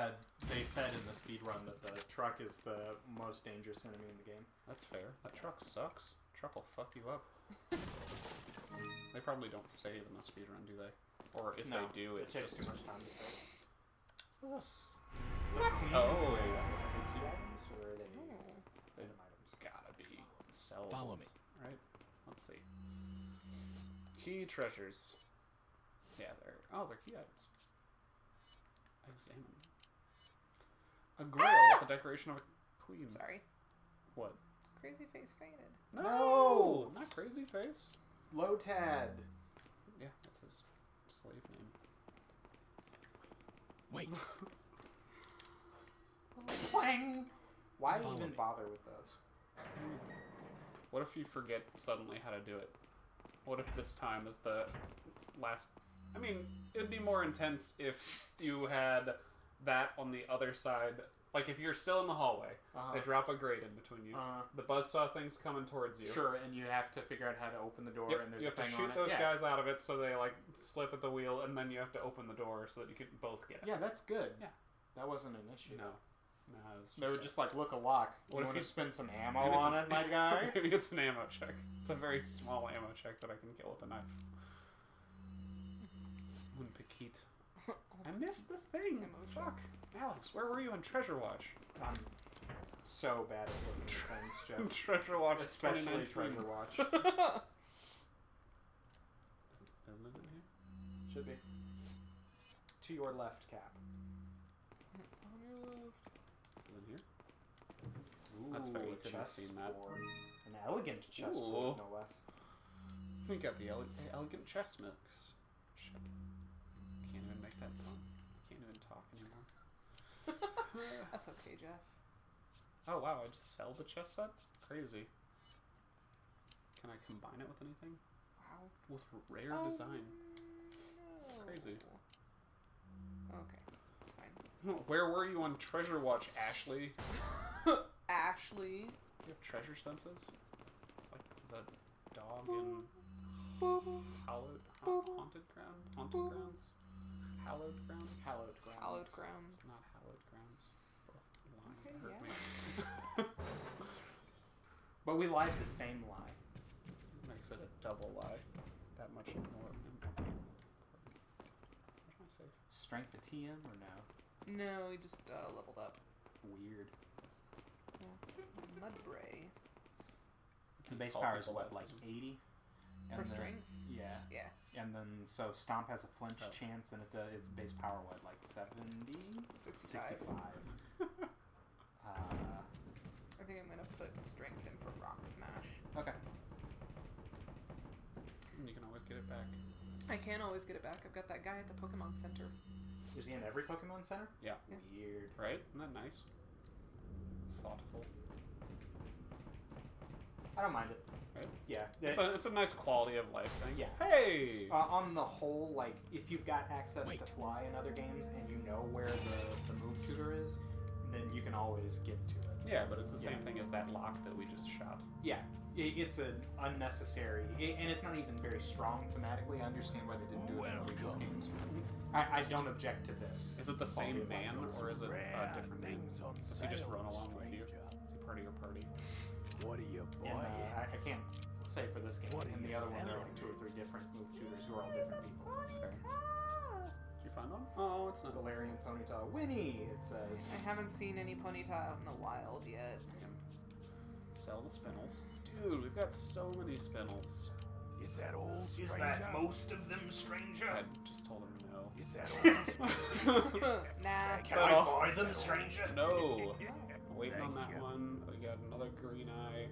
said in the speed run that the truck is the most dangerous enemy in the game. That's fair. That truck sucks. Truck will fuck you up. They probably don't save in the speedrun, do they? Or if they do, it's takes just too much time to save. What? Oh. Oh. Are they key items or are they They item items? gotta be sellables, Follow me. right? Let's see. Key treasures. Yeah, they're key items. Examine. A grill with the decoration of a queen. Sorry. What? Crazy face fainted. No! Not Crazy Face. Lotad. Yeah, that's his slave name. Wait. Clang. Why Follow even me. bother with those? What if you forget suddenly how to do it? What if this time is the last... I mean, it'd be more intense if you had that on the other side. Like, if you're still in the hallway, they drop a grate in between you. The buzzsaw thing's coming towards you. Sure, and you have to figure out how to open the door, Yep, and there's you a have to thing shoot on it. those Yeah. guys out of it so they, like, slip at the wheel, and then you have to open the door so that you can both get it. Yeah, that's good. Yeah. That wasn't an issue. No. No, it's They were just like, look, a lock. What You if want you- to spend some ammo Maybe it's on a- it, my guy? Maybe it's an ammo check. It's a very small ammo check that I can kill with a knife. Un petite. I missed the thing. Ammo check. Fuck. Alex, where were you on Treasure Watch? I'm so bad at looking at things, Jeff. Treasure Watch, Especially 2019. Treasure Watch. Isn't it in here? Should be. To your left, Cap. On your left. Is it in here? Ooh, That's fair, you a couldn't have seen that. chessboard. An elegant chessboard, Ooh. no less. We got the elegant chess mix. Shit. Can't even make that pun. Can't even talk anymore. That's okay, Jeff. Oh wow, I just sell the chess set? Crazy. Can I combine it with anything? Wow. With rare design. No. Crazy. Okay, it's fine. Where were you on Treasure Watch, Ashley? Ashley. Do you have treasure senses? Like the dog in Haunted Grounds? Hallowed Grounds? Hallowed grounds. Hallowed grounds. It's not Hallowed Grounds. Both lying Okay, hurt yeah. me. But we lied the same lie. Makes it a double lie. That much more. Where's my safe? Strength a TM or no? No, he just leveled up. Weird. Yeah. Mudbray. The base Call power is people what, that like season. 80? For And then- strength? Yeah. Yeah. And then, so Stomp has a flinch Oh. chance, and its base power, what, like 70? 65. 65. I think I'm gonna put strength in for Rock Smash. Okay. You can always get it back. I can always get it back. I've got that guy at the Pokemon Center. Is he in every Pokemon Center? Yeah. Yeah. Weird. Right? Isn't that nice? Thoughtful. I don't mind it. Right? Yeah. It's a nice quality of life thing. Yeah. Hey! On the whole, like, if you've got access Wait. to fly in other games and you know where the move tutor is, then you can always get to it. Yeah, but it's the same Yeah. thing as that lock that we just shot. Yeah, it's an unnecessary, and it's not even very strong thematically. I understand why they didn't do it in previous games. I don't object to this. Is it the quality same of life. man, or is it a Rare different man? things on Does he just sale, run along with you? stranger. Is he part of your party? What are you And buying? I can't say for this game. What are And the you other one, there are selling like 2 or 3 different move tutors who are all different people. Fair. Did you find one? Oh, it's not. Galarian Ponyta Winnie, it says. I haven't seen any Ponyta out in the wild yet. Sell the spinels. Dude, we've got so many spinels. Is that all, stranger? most of them, stranger? I just told him no. Is that all? Nah. Can I buy them, stranger? No. Yeah. Waiting on Thank that you. one. We got another green eye.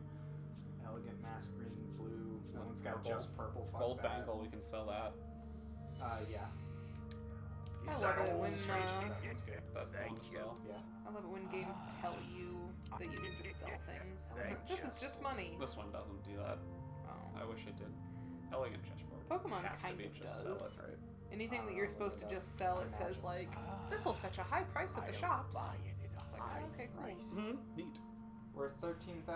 mask, green, blue. No one's got Purple. just purple. Fuck Gold that. bangle, we can sell that. Yeah. I Is love that it all? when That one's good. That's the one to sell. Yeah. I love it when games tell you that you can just sell things. This is just money. This one doesn't do that. Oh. I wish it did. Elegant chessboard. Pokemon has to kind be of just does. Sell it, right? Anything that you're supposed to just sell, it says like, this will fetch a high price at the shops. It's like, oh, okay, cool. Neat. We're at 13,000.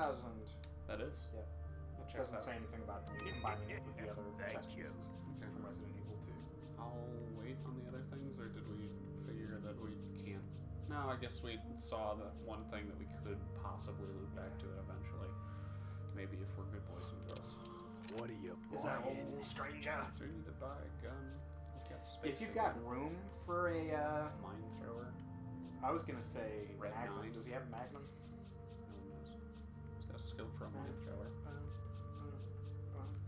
That is. Yep. That It checks doesn't out. say anything about combining it with the other chess Thank you. pieces from Resident Evil 2. I'll wait on the other things, or did we figure that we can't? No, I guess we saw the one thing that we could possibly loop back to it eventually. Maybe if we're good boys and girls. What are you Is that buying? old stranger? Do we need to buy a gun? We've got space. If you've got room for a, mine thrower, I was gonna say Red Magnum. 9. Does he have a Magnum? no one knows. He's got a scope for a mine thrower.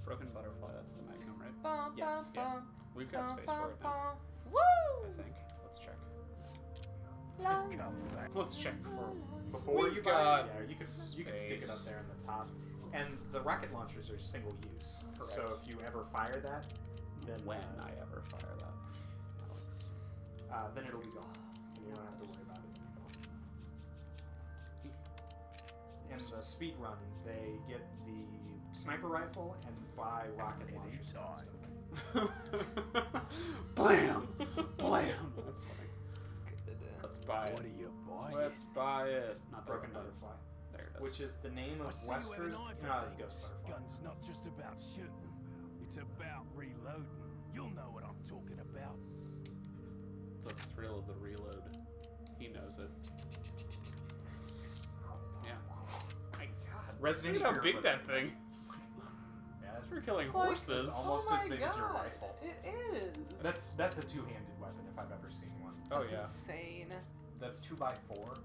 Broken butterfly, that's the Magnum, right? Bum, Yes, bum, yeah. bum, We've got bum, space bum, for it now, bum. I Woo! think. Let's check. La- Let's check before. Before We've you got buy it, yeah, you could stick it up space. there in the top. And the rocket launchers are single use. Correct. So if you ever fire that, then When I ever fire that, Alex. then it'll be gone. And you don't have to worry about it. In the speed run, they get the sniper rifle and buy rocket launchers constantly. Blam! Blam! That's funny. Good. Let's buy What it. are you buying? Let's buy it. Not the Broken one, Butterfly, There it is. which is the name I of see you have Wesker's. an eye for No, it's things. Ghost Butterfly. Gun's not just about shooting. It's about reloading. You'll know what I'm talking about. The thrill of the reload. He knows it. Yeah. My God. Resident Look at how Evil big was- that thing is. Yeah, That's for killing It's like- horses. it's almost oh as my big God. as your rifle. It is. That's a two-handed weapon if I've ever seen one. Oh That's yeah. insane. That's 2x4.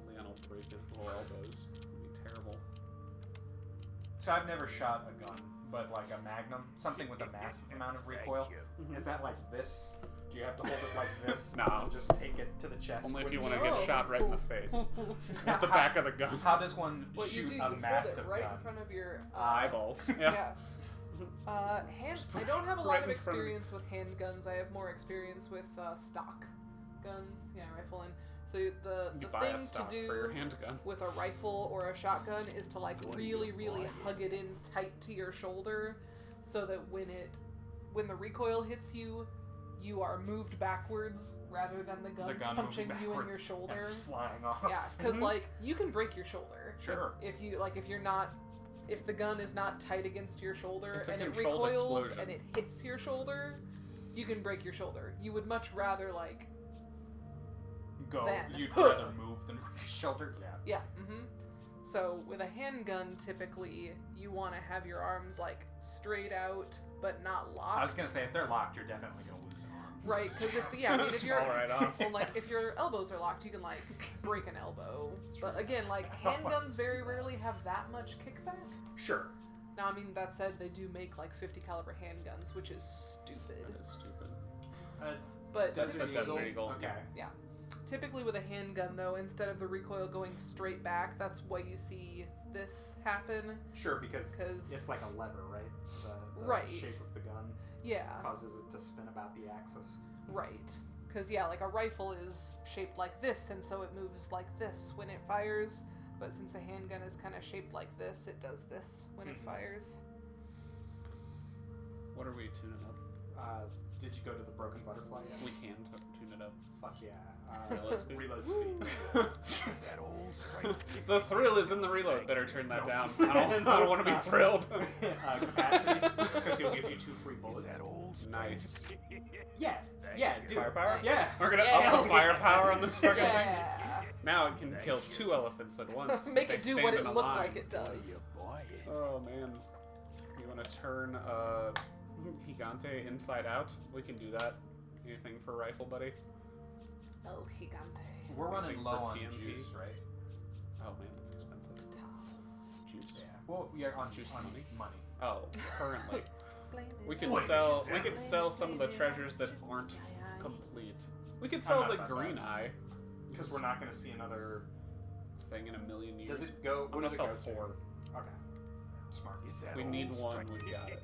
Leon will break his little elbows. It'd be terrible. So I've never shot a gun, but like a Magnum, something with a massive amount of recoil. Thank Is that like this? Do you have to hold it like this? Nah. And just take it to the chest. Only if when you want to Whoa. get shot right in the face. With the How- back of the gun. How does one What you shoot do, you a hold massive it right gun? in front of your Eyeballs. Yeah. I don't have a lot right of in front of- experience with handguns. I have more experience with stock guns. Yeah, rifle and so the You buy a thing stock to do for your handgun. with a rifle or a shotgun is to like really hug it in tight to your shoulder so that when the recoil hits you, you are moved backwards rather than the gun punching moving you in your backwards shoulder. and flying off. Yeah, because like you can break your shoulder Sure. if the gun is not tight against your shoulder It's a and it controlled recoils explosion. and it hits your shoulder, you can break your shoulder. You would much rather like Go. Then. You'd rather move than break your shoulder. Yeah. yeah. So with a handgun, typically you want to have your arms like straight out but not locked. I was gonna say if they're locked, you're definitely gonna lose an arm. Right, because if you're Fall right off. well, like if your elbows are locked, you can like break an elbow. But again, like handguns very rarely have that much kickback. Sure. Now, I mean that said, they do make like 50 caliber handguns, which is stupid. That is stupid. But Desert typically, Desert Eagle. Okay. yeah. Typically with a handgun, though, instead of the recoil going straight back, that's why you see this happen. Sure, because 'Cause- it's like a lever, right? The Right. shape of the gun Yeah, causes it to spin about the axis. right. Because yeah, like a rifle is shaped like this, and so it moves like this when it fires. But since a handgun is kind of shaped like this, it does this when it fires. What are we tuning up? Did you go to the Broken Butterfly yet? We can tune it up. Fuck yeah. Reload speed. Reload speed. Is that all straight? The thrill is in the reload. Better turn that No. down. I don't want to be It's not. thrilled. Capacity, because he'll give you 2 free Is bullets. that all straight? Nice. Yeah, yeah, dude. Firepower? Nice. Yeah. We're gonna Yeah. up the firepower on this fucking thing. Yeah. Now it can kill 2 elephants at once. Make if it they do stand what in it a looked line. like it What are you does. buying? Oh man. You want to turn Gigante inside out? We can do that. Anything for rifle, buddy? El Gigante. We're running Anything low for on TMP? juice, right? Oh man, that's expensive. Juice. Yeah. Well, we are on Juice on money? money. Oh, currently. We could Wait, sell. seven. We could sell some of the treasures that aren't complete. We could I'm sell not the about green that. eye Because we're not going to see another. thing in a million years. Does it go? I'm What gonna does it sell go to? 4. Okay. smart. Is that If we need all one, straight? we've got it.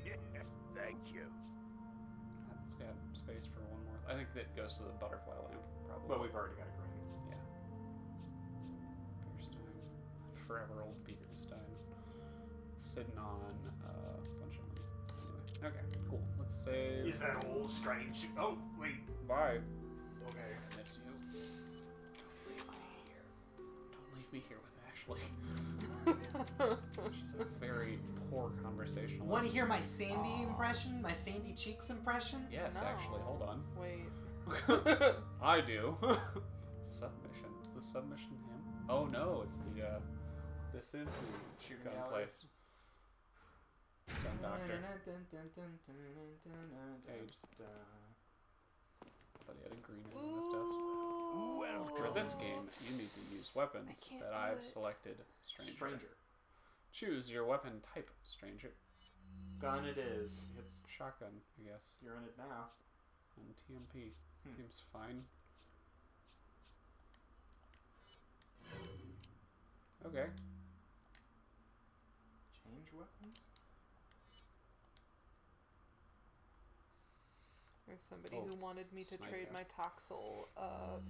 Thank you. It's got space for one more. I think that goes to the butterfly lamp, probably. But we've already got a green. Yeah. Peter Stein. Forever old Peter Stein. Sitting on a bunch of money. Anyway. Okay, cool. Let's save. Is that all strange? Oh, wait. Bye. Okay. I miss you. Don't leave me here with Ashley. She's a very poor conversationalist. Want to hear my Sandy impression? My Sandy Cheeks impression? Yes, No. actually. Hold on. Wait. I do. Submission. Is the submission him? Oh no, it's the this is the Shooting gun gallery. place. Gun doctor. Page. But he had a green in this desk. Ooh. For this game, you need to use weapons I can't that do I've it. selected. Stranger. Stranger. Choose your weapon type, stranger. Gun it is. It's Shotgun, I guess. you're in it now. And TMP. Hmm. Seems fine. Okay. Change weapons? There's somebody Oh, who wanted me to sniper. trade my Toxel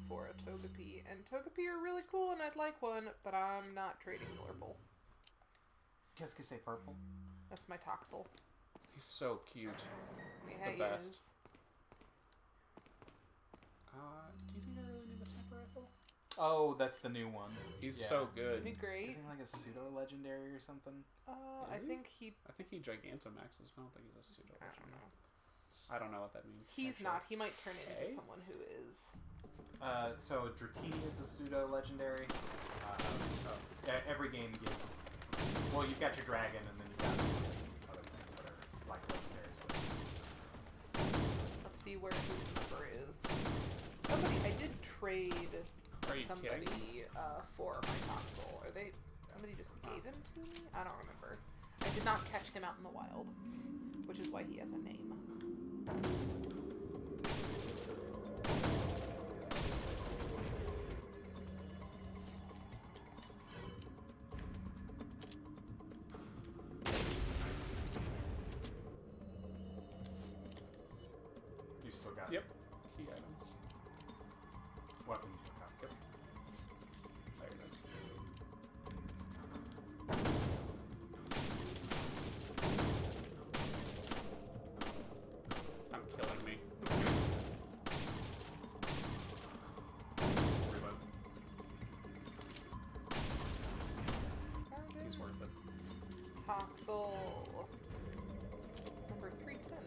for a Togepi, and Togepi are really cool, and I'd like one, but I'm not trading Blurple. Qu'est-ce que c'est purple? That's my Toxel. He's so cute. He's Yeah, the he best. is. Do you think I really need the sniper rifle? Oh, that's the new one. He's Yeah. so good. It'd be great. Isn't he like a pseudo legendary or something? I Is he? think he. I think he Gigantamaxes, but I don't think he's a pseudo I don't legendary. know. I don't know what that means. He's actually. not. He might turn into Okay. someone who is. So Dratini is a pseudo legendary. Every game gets. Well, you've got your dragon, and then you've got other things that are like legendaries. Let's see where his number is. Somebody. I did trade Are you somebody kidding? for my Toxel. Are they? Somebody just gave him to me? I don't remember. I did not catch him out in the wild, which is why he has a name. You still got Yep. Key items. weapons. You have. Yep. There it is. I'm killing me. Reload. He's worth it. Toxel number 310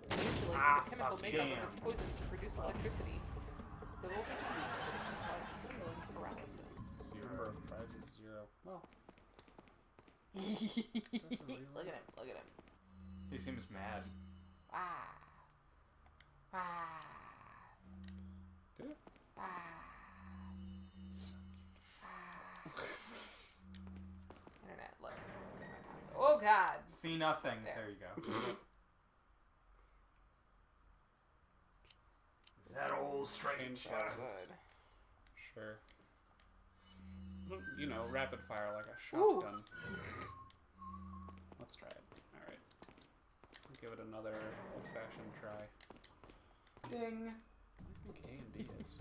manipulates the chemical fuck makeup yeah. of its poison to produce electricity. The voltage is weak, but it can cause tingling paralysis. Number of prizes 0. Well, Look at him! Look at him! He seems mad. Ah! Ah! did it? Ah! Ah! Internet, look at my Toxel. Oh God! See nothing. There. There you go. Is that all strange? Change So weapons. good. Sure. You know, rapid fire like a Ooh. shotgun. Let's try it. Alright. Give it another old-fashioned try. Ding. I think A and B is.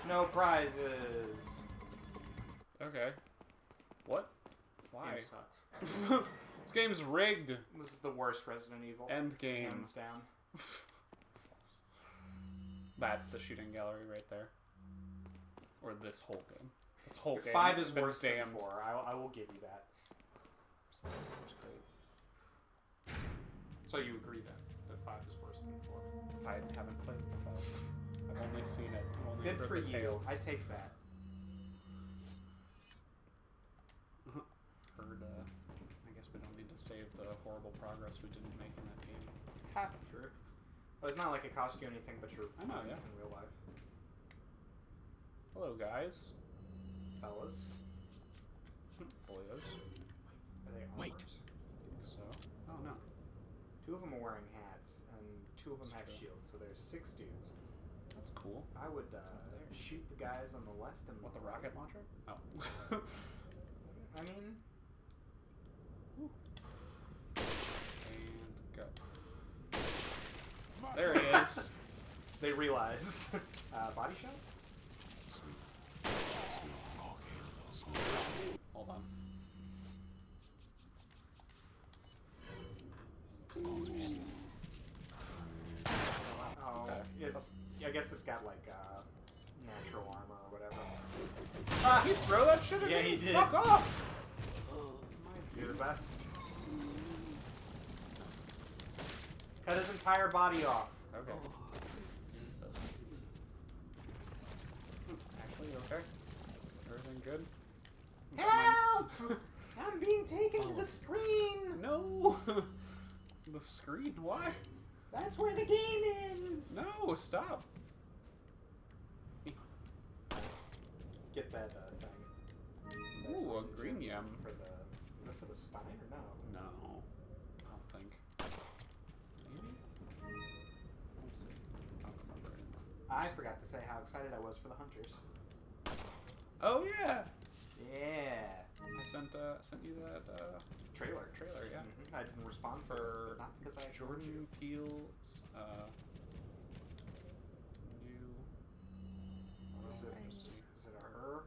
No prizes. Okay. What? Why? Game sucks. This game's rigged. This is the worst Resident Evil. End game. Hands down. False. That, the shooting gallery right there. Or this whole game. This whole game. 5 is has been worse damned. than 4. I will give you that. It's great. So you agree then that 5 is worse than 4? I haven't played the 5. I've only seen it. I've only Good heard for the you. tales. I take that. Heard, I guess we don't need to save the horrible progress we didn't make in that game. Ha. Sure. Well, it's not like it costs you anything, but you're I know, yeah. in real life. Hello, guys. Fellas. Boyos. Are they Wait. armors? I think so. Oh, no. 2 of them are wearing hats, and 2 of them That's have true. shields, so there's 6 dudes. That's cool. I would up there? shoot the guys on the left and What, the right. rocket launcher? Oh. I mean, And go. There he is. they realized. Body shots? Hold on. Oh, Okay. it's. I guess it's got like natural armor or whatever. Ah, he throw that shit at Yeah, me? he did. Fuck off! You're the best. Cut his entire body off. Okay. Incest. Actually, you okay? Everything good? Help! I'm being taken to the screen. No! The screen? Why? That's where the game ends. No, stop. Get that thing. Ooh, a green yam. For the. Is it for the Stein or no? No. I don't think. Maybe? We'll see. I don't remember anymore. I forgot to say how excited I was for the hunters. Oh, yeah! Yeah. I sent you that Trailer. trailer, yeah. I didn't respond to For it, not because I ignored Jordan you. Peele's new. Is it, Just is it a her?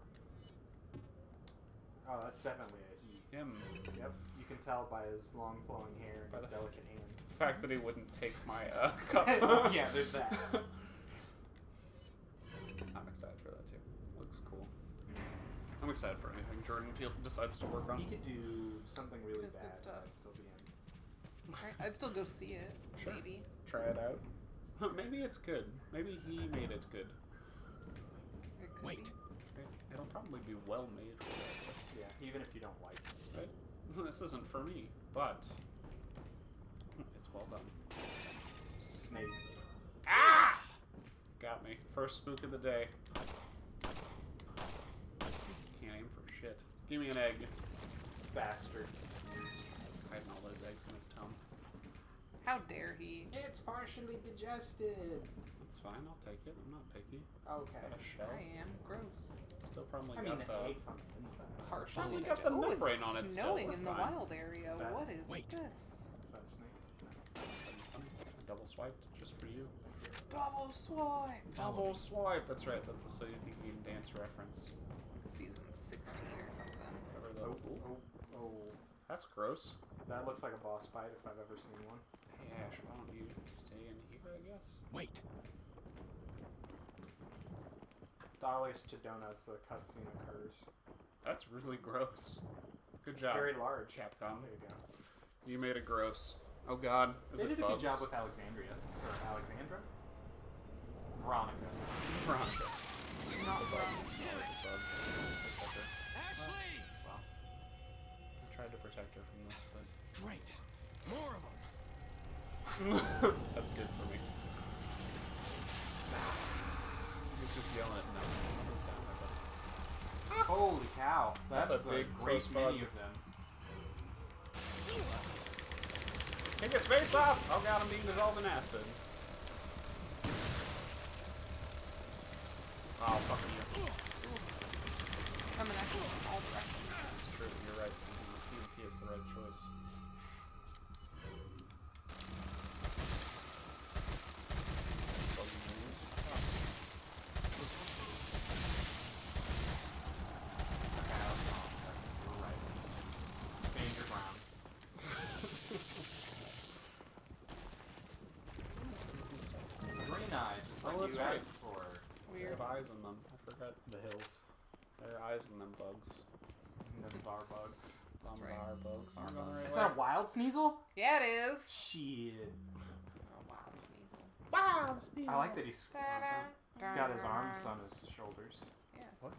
Oh, that's definitely a he. him. Yep. You can tell by his long flowing hair and By his the delicate hands. The fact that he wouldn't take my cup. Oh, yeah, there's that. I'm excited for that too. Looks cool. I'm excited for anything Jordan Peele decides to work on. He could do something really That's good bad, stuff. and I'd still be in. I'd still go see it. Sure. Maybe. Try it out. Maybe it's good. Maybe he made it good. It could Wait. be. It'll probably be well made regardless. Yeah, even if you don't like it. Right? This isn't for me, but it's well done. Snake. Ah! Got me. First spook of the day. Can't aim for shit. Give me an egg. Bastard. Hiding all those eggs in his tongue. How dare he? It's partially digested. That's fine. I'll take it. I'm not picky. It's Okay. got a shell. I am. Gross. Still probably I mean, got the the. eggs on the inside. Partially. Probably got the Oh, membrane it's on it still. snowing We're in the fine. wild area. Is that- What is Wait. this? Is that a snake? That'd be funny. I double swiped just for you. Double swipe. Double swipe. That's right. That's a So You Think You Can Dance reference. Season 16 or something. Whatever the. Ooh, Oh. that's gross. That looks like a boss fight if I've ever seen one. Hey Ash, why don't you stay in here? I guess. Wait. Dollars to donuts, the cutscene occurs. That's really gross. Good job. Very large. Capcom. There you go. You made it gross. Oh God. Is They it did a bugs? good job with Alexandria. Or Alexandra? Veronica. Veronica. Not from. Oh, it's a bug. Protect her. Ashley! Wow. I tried to protect her from this, but Great. More of them. that's good for me. He's just yelling at no. Holy cow. That's a big great close many bug. of them. Kick his face off! Oh God, I'm being dissolved in acid. Oh, fuck you. Coming at you from all directions. It's true, you're right. PvP is the right choice. You're right. Stand your ground. Green eye, just like Oh, that's you right. asked for. They Weird. have eyes in them. I forgot. The hills. There are eyes in them bugs. And the bar bugs. That's right. Bar bugs. Aren't going the right Is way. that a wild sneasel? Yeah, it is. Shit. Oh, wild sneasel. Wow, I like that he's. Ta-da. Got his arms on his shoulders. Yeah.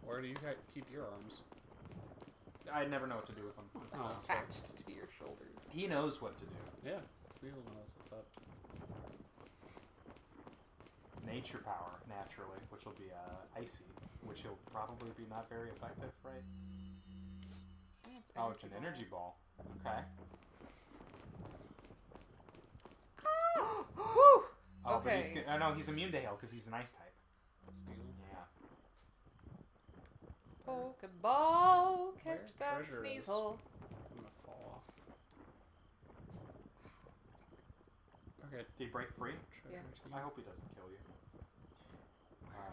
Where do you keep your arms? I never know what to do with them. Oh, It's attached to your shoulders. He knows what to do. Yeah, Sneasel knows what's up. Nature power, naturally, which will be icy, which will probably be not very effective, right? Oh, it's an energy ball. Okay. Woo! Oh, but Okay. no, he's immune to hail because he's an ice type. Sneasel. Yeah. Pokeball, Where catch that treasure is. Sneasel. I'm gonna fall off. Okay. Did he break free? Treasure Yeah. team. I hope he doesn't kill you.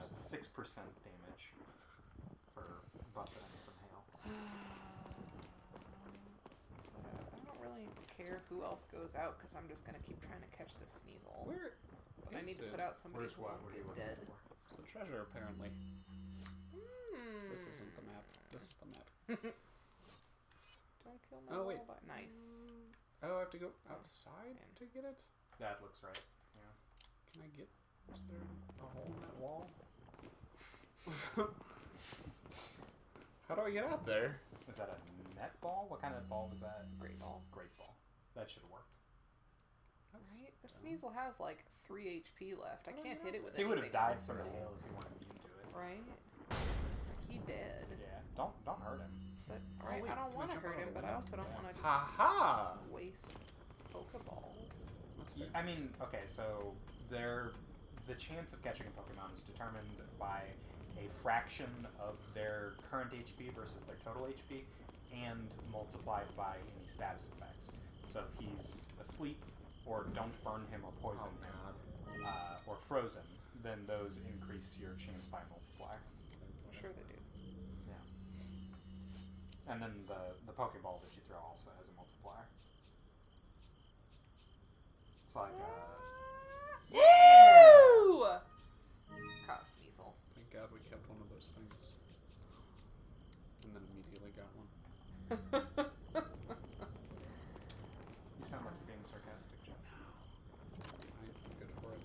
It's 6% damage for buffeting from hail. I don't really care who else goes out because I'm just gonna keep trying to catch this Sneasel. Where But I need to is put it? out somebody Where's who what? won't What are you get looking dead. for? It's a treasure, apparently. Hmm. This isn't the map. This is the map. Don't kill my Oh, wait. robot. Nice. Oh, I have to go outside man. to get it? That looks right. Yeah. Can I get... Is there a hole in that wall? How do I get out there? Is that a net ball? What kind of ball was that? Great ball. Great ball. That should have worked. Right? The Sneasel has like 3 HP left. I can't hit it with He anything would have died else, from the right? hail if he weren't immune to it. Right? Like, he dead. Yeah. Don't hurt him. But right, wait, I don't can I want to jump hurt out of him, the but I window? also don't Yeah. want to just Ha-ha! waste Pokeballs. That's fair. I mean, okay, so the chance of catching a Pokemon is determined by a fraction of their current HP versus their total HP, and multiplied by any status effects. So if he's asleep, or don't burn him or poison him, or frozen, then those increase your chance by multiplier. Sure they do. Yeah. And then the Pokeball that you throw also has a multiplier. It's like Woo! Caught a Sneasel. Thank God we kept one of those things. And then immediately got one. you sound like you're being sarcastic, Jeff. I'm good for it.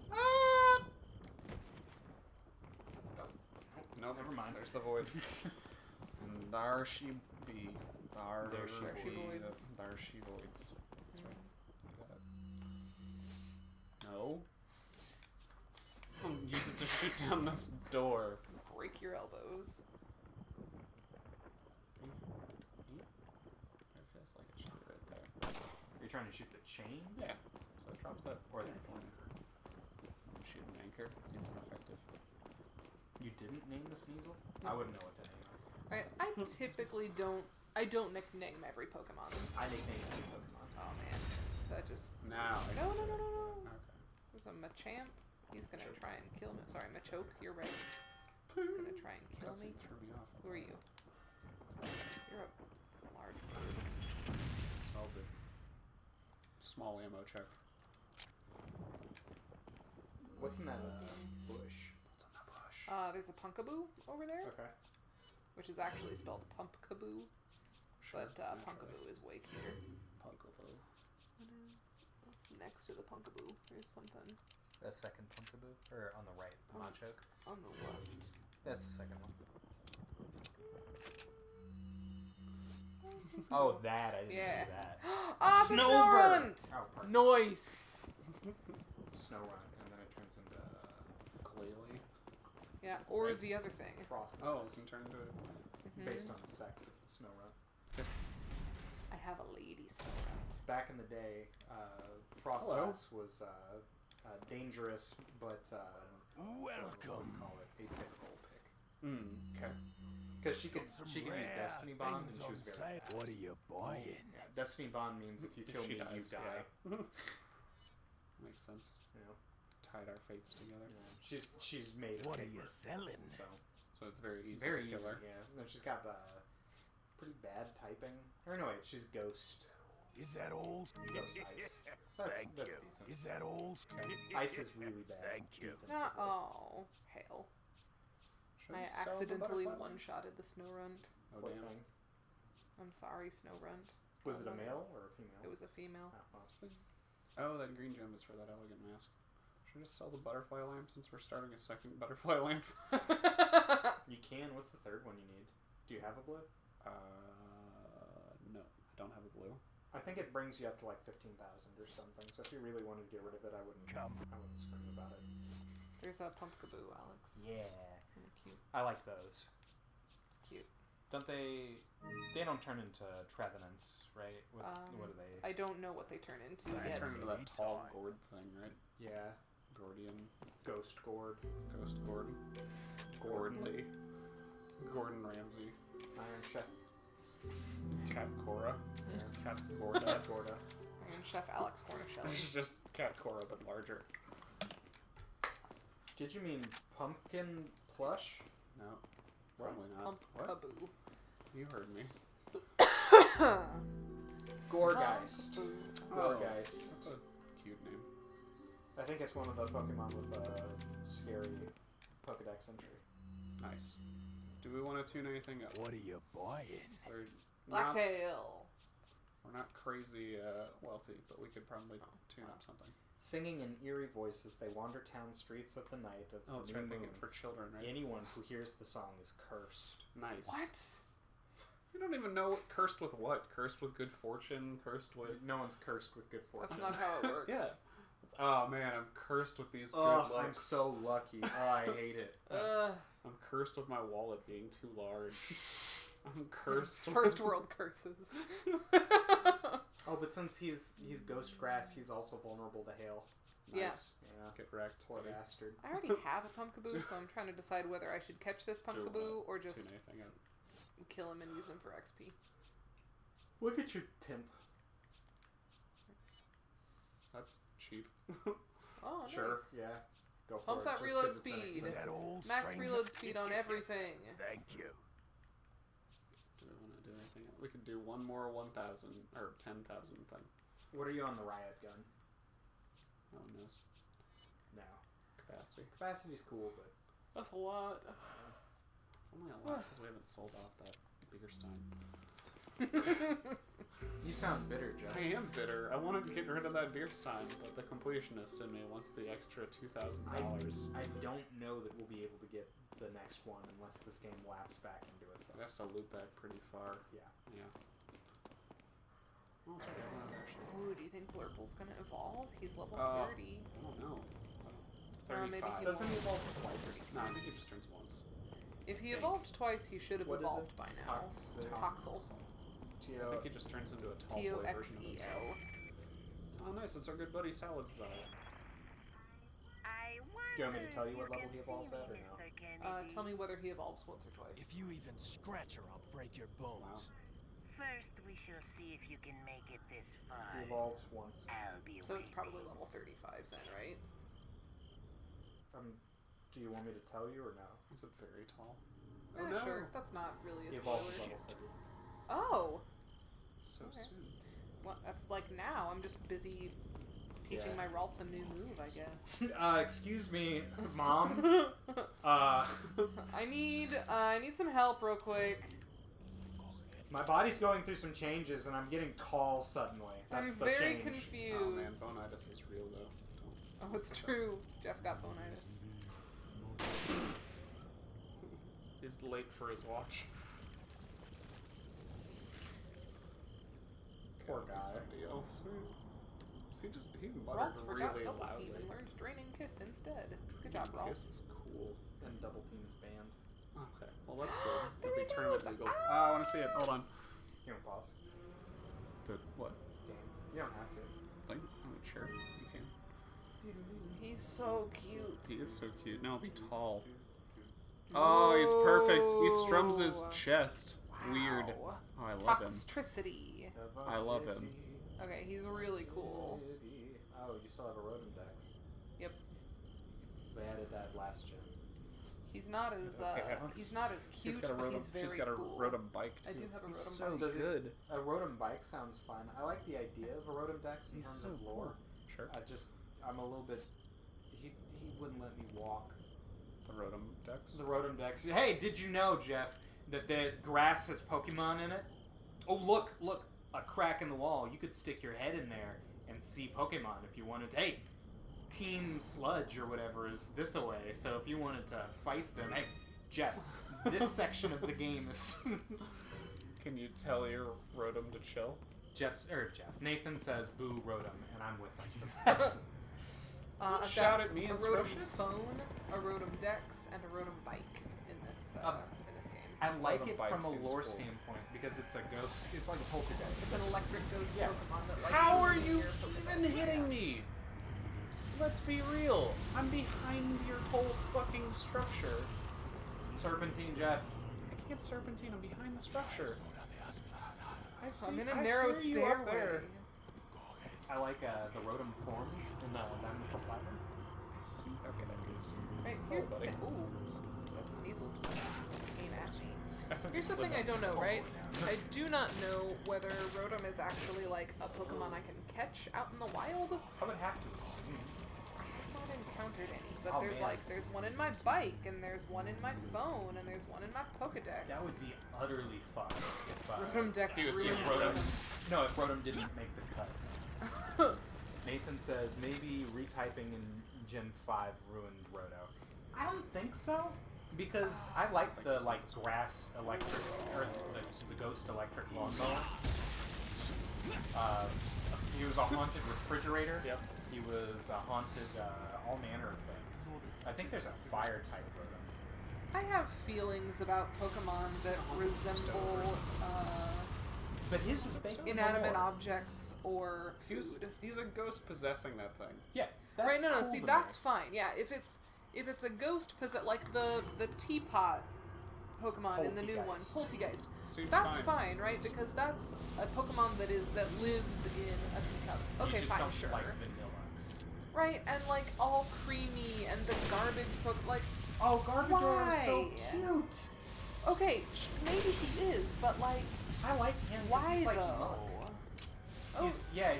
No, never mind. There's the void. And there she be. There she voids. There she voids. That's right. No. Use it to shoot down this door. Break your elbows. It feels like it should be right there. Are you trying to shoot the chain? Yeah. So it drops that. Or the anchor. Shoot an anchor. Seems ineffective. You didn't name the Sneasel? No. I wouldn't know what to name it. Right, I typically don't. I don't nickname every Pokemon. I nicknamed two Pokemon. Oh man, that just. Now. No. Okay. There's a Machamp. He's gonna Machoke. try and kill me. Sorry, Machoke. You're right. He's gonna try and kill me. Threw me off. Who are you? You're a large bird. I'll do. Small ammo check. What's in that bush? What's on that bush? There's a Punkaboo over there, Okay. which is actually spelled Pumpkaboo, Sure. but Punkaboo is way cuter. Punkaboo. What's next to the Punkaboo? There's something The second Pumpkaboo? Or on the right, the Machoke? on the left. That's the second one. Oh, that. I didn't Yeah. see that. Ah, the Snorunt! Oh, perfect. Nice! Snorunt, and then it turns into Glalie. Yeah, or Right. the other thing. Frosted. Oh, it can turn into it. Mhm. Based on the sex of the Snorunt. I have a lady Snorunt. Back in the day, Frostlass was dangerous, but what do you call it? Atypical pick. Okay. Because she could use Destiny Bond, and she was very fast. What are you buying? Yeah, Destiny Bond means if you kill me, you die. Makes sense. You know, Tied our fates together. she's made of What are paper, you selling? So So it's very easy very to easy. kill her. Yeah, and she's got pretty bad typing. Or no, wait, she's Ghost. Is that all? Ghost Ice. That's Thank you. decent. Is that all? Ice is really bad. Thank you. defensively. Oh, hell. Should I we sell the accidentally butterfly? one-shotted the Snorunt. Oh What damn. thing? I'm sorry, Snorunt. Was it a love it. male or a female? It was a female. Oh, well. Oh, that green gem is for that elegant mask. Should I just sell the butterfly lamp since we're starting a second butterfly lamp? You can. What's the third one you need? Do you have a blue? No, I don't have a blue. I think it brings you up to like 15,000 or something. So if you really wanted to get rid of it, I wouldn't scream about it. There's a Pumpkaboo, Alex. Yeah, Kinda cute. I like those. Cute. Don't they? They don't turn into trevenants, right? What are they? I don't know what they turn into They yet. turn into that tall gourd thing, right? Yeah, Gordian. ghost gourd. Ghost Gord. Gordley. Gordon Ramsay. Iron Chef. Cat Cora. Cat Cat Gorda. Gorda. Iron Chef Alex Cornishelli. It's just Cat Cora, but larger. Did you mean pumpkin plush? No, probably not. What? Pumpkaboo. You heard me. Gorgeist. Pumpkaboo. Gorgeist. That's a cute name. I think it's one of the Pokemon with a scary Pokedex entry. Nice. Do we want to tune anything up? What are you buying? We're not, Blacktail. we're not crazy wealthy, but we could probably tune up something. Singing in eerie voice as they wander town streets of the night of Oh, the that's new right. They moon. get for children, right? Anyone who hears the song is cursed. Nice. What? We don't even know cursed with what. Cursed with good fortune. Cursed with. No one's cursed with good fortune. That's not how it works. Yeah. It's, oh man, I'm cursed with these good Oh, looks. I'm so lucky. Oh, I hate it. I'm cursed with my wallet being too large. I'm cursed. First world curses. Oh, but since he's ghost grass, he's also vulnerable to hail. Nice. Yeah. Get wrecked. Poor buddy. bastard. I already have a Pumpkaboo, so I'm trying to decide whether I should catch this Pumpkaboo or just Tune anything up. kill him and use him for XP. Look at your temp. That's cheap. Oh, Sure. nice. Yeah. Go for Pump it. that just reload 'cause it's speed. inexpensive. Is that all, Max stranger? reload speed on everything. Thank you. Do we want to do anything else? We could do one more 1,000 or 10,000 thing. What are you on the riot gun? No one knows. No. Capacity. Capacity's cool, but That's a lot. It's only a lot because we haven't sold off that Biggerstein. you sound bitter, Jeff. I am bitter. I wanted to get rid of that Biggerstein, but the completionist in me wants the extra $2,000. I don't know that we'll be able to get the next one unless this game laps back into itself. It has to loop back pretty far. Yeah. Yeah. Well, it's okay. We're not actually. Ooh, do you think Blurple's gonna evolve? He's level 30. I don't know. Maybe 35. he Doesn't he evolve twice? No, I think he just turns once. If he evolved twice, he should have What is evolved it? by now. Toxel. I think he just turns into a tall boy version of himself. T-O-X-E-L. Oh, nice. It's our good buddy Salazar. Do you want me to tell you what level he evolves at, or no? Tell me whether he evolves once or twice. If you even scratch her, I'll break your bones. First, we shall see if you can make it this far. He evolves once. I'll be So it's waiting. probably level 35 then, right? Do you want me to tell you or no? Is it very tall? Oh, Oh no! Sure. That's not really He a evolves spoiler. level 30. Oh! So Okay. soon. Well, that's like now. I'm just busy teaching Yeah. my Ralts a new move, I guess. Excuse me, Mom. I need some help real quick. My body's going through some changes, and I'm getting tall suddenly. That's I'm the very change. confused. Oh man, bonitis is real though. Oh, it's true. Jeff got bonitis. He's late for his watch. Poor Gotta be guy. Somebody else. He muttered Ralts forgot really double loudly. team and learned draining kiss instead. Good job, Ralts. Kiss is cool. And double team is banned. Okay, well that's good. There It'll he be tournament goes. legal. Oh, I want to see it. Hold on. You want to pause? The what? Game. You don't have to. Thing? Oh, sure. You can. He's so cute. He is so cute. No, be tall. Oh, he's perfect. He strums his Whoa. chest. Weird. Wow. Oh, I love him. Toxtricity. I love him. Okay, he's really cool. Oh, you still have a Rotom Dex. Yep. They added that last gen. He's not as Okay, Alex. he's not as She's cute, got a but rotom. he's very She's got a cool. rotom bike too. I do have a He's rotom so bike. Does it- good. A Rotom Bike sounds fun. I like the idea of a Rotom Dex in He's terms so of lore. cool. Sure. I'm a little bit. He wouldn't let me walk. The rotom dex. The Rotom Dex. Hey, did you know, Jeff, that the grass has Pokemon in it? Oh, look, a crack in the wall. You could stick your head in there and see Pokemon if you wanted. Hey, Team Sludge or whatever is this away, so if you wanted to fight them, hey, Jeff, this section of the game is... Can you tell your Rotom to chill? Nathan says, boo Rotom, and I'm with him. That's... I've Shout got at me a and throw Rotom shit. phone, a Rotom Dex, and a Rotom Bike in this game. I like Rotom it Bite from a seems lore cool. standpoint because it's a ghost. It's like a poltergeist. It's an electric ghost Yeah. Pokemon that likes How to are eat you your Pokedex. even hitting me? Let's be real. I'm behind your whole fucking structure. Serpentine, Jeff. I can't serpentine. I'm behind the structure. I see. I'm in a I narrow hear you up stairway. there. I like the Rotom forms in the Diamond Platinum. I see. Okay, that goes. Right, here's the buddy. thing. Ooh, that Sneasel just came at me. I think Here's the it's thing I don't know, right? now. I do not know whether Rotom is actually like a Pokemon I can catch out in the wild. I would have to assume. I have not encountered any, but Oh, there's man. there's one in my bike, and there's one in my phone, and there's one in my Pokedex. That would be utterly fun if Rotom Dex He was ruined getting Rotom. Rotom. No, if Rotom didn't make the cut. Nathan says maybe retyping in Gen 5 ruined Roto. I don't think so. Because I like the grass electric or the ghost electric lawnmower. He was a haunted refrigerator. Yep. He was a haunted all manner of things. I think there's a fire type Rotom. I have feelings about Pokemon that resemble But his is baked inanimate more. objects or food. He's a ghost possessing that thing. Yeah, that's Right? No. cool See, to that's me. fine. Yeah, if it's a ghost like the teapot Pokemon in the new one, Poltegeist. Seems That's fine. fine, right? Because that's a Pokemon that lives in a teacup. Okay, you just fine, don't sure. like vanilla. Right, and all creamy, and the garbage Pokemon, Oh, Garbodor is so Why? cute. okay, maybe he is, but I like him. 'cause why he's like though? Muck. Oh,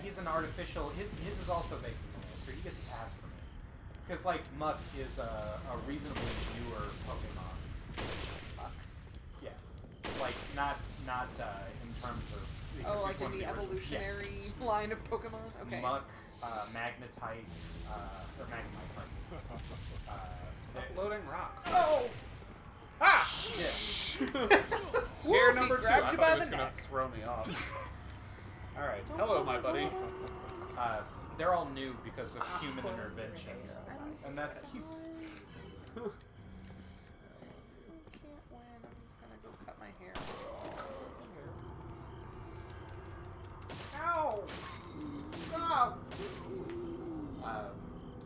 He's an artificial. His is also baked in there, so he gets a pass from it. Because Muck is a reasonably newer Pokemon. fuck. Yeah, not in terms of. because Oh, he's like one in of the original- evolutionary line of Pokemon? Yeah. Okay. Muck, Magnetite, or Magnemite. Pardon. Uploading rocks. Oh! Ah! Shit. Scare Whoop, number he 2. grabbed I you thought by he was the gonna neck. throw me off. All right. Don't Hello, kill my buddy. Pokemon. They're all new because of human intervention, I'm and that's cute. sorry. I can't win. I'm just gonna go cut my hair. Ow! Stop!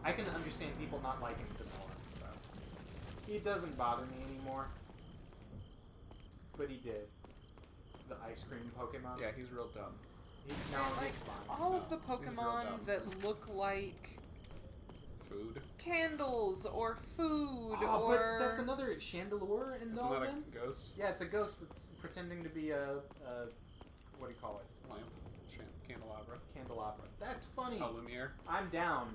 I can understand people not liking vanilla and stuff. He doesn't bother me anymore. But he did. The ice cream Pokemon. Yeah, he's real dumb. No, Like, he's fine. all of the He's real Pokemon dumb. that look like Food. candles or food Oh, or but that's another Chandelure in Isn't all of that them? a ghost Yeah, it's a ghost that's pretending to be a what do you call it? lamp? Candelabra. Candelabra. That's funny. A Lumiere. I'm down.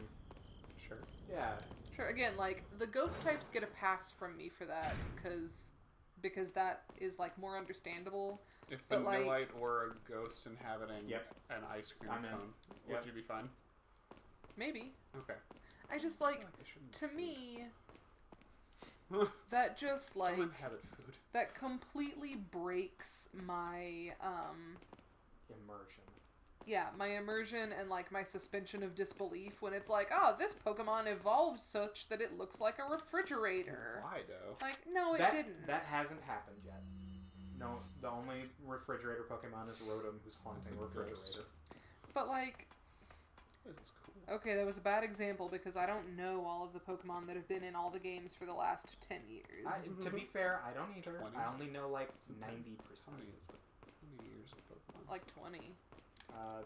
Sure. Yeah. Sure, again, the ghost types get a pass from me for that because that is more understandable. If But, Vanillite were a ghost inhabiting Yep. an ice cream I'm in. cone, Yep. would you be fine? Maybe. Okay. I just I feel like they shouldn't to be me food. that just Don't inhabit food. that completely breaks my Immersion. my immersion and my suspension of disbelief when it's oh, this Pokemon evolved such that it looks like a refrigerator. Why though? No, it that, didn't. That hasn't happened yet. No, the only refrigerator Pokemon is Rotom, who's haunting It's a refrigerator. ghost. But This is cool. okay, that was a bad example because I don't know all of the Pokemon that have been in all the games for the last 10 years. To be fair, I don't either. 20? I only know 90%. How many is it? How many years of Pokemon? 20.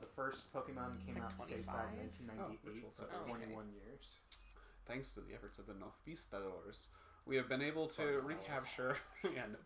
The first Pokemon came out 25? stateside in 1998, so Oh, okay. 21 years. Thanks to the efforts of the Northbeastadors, we have been able to Bugfellas. recapture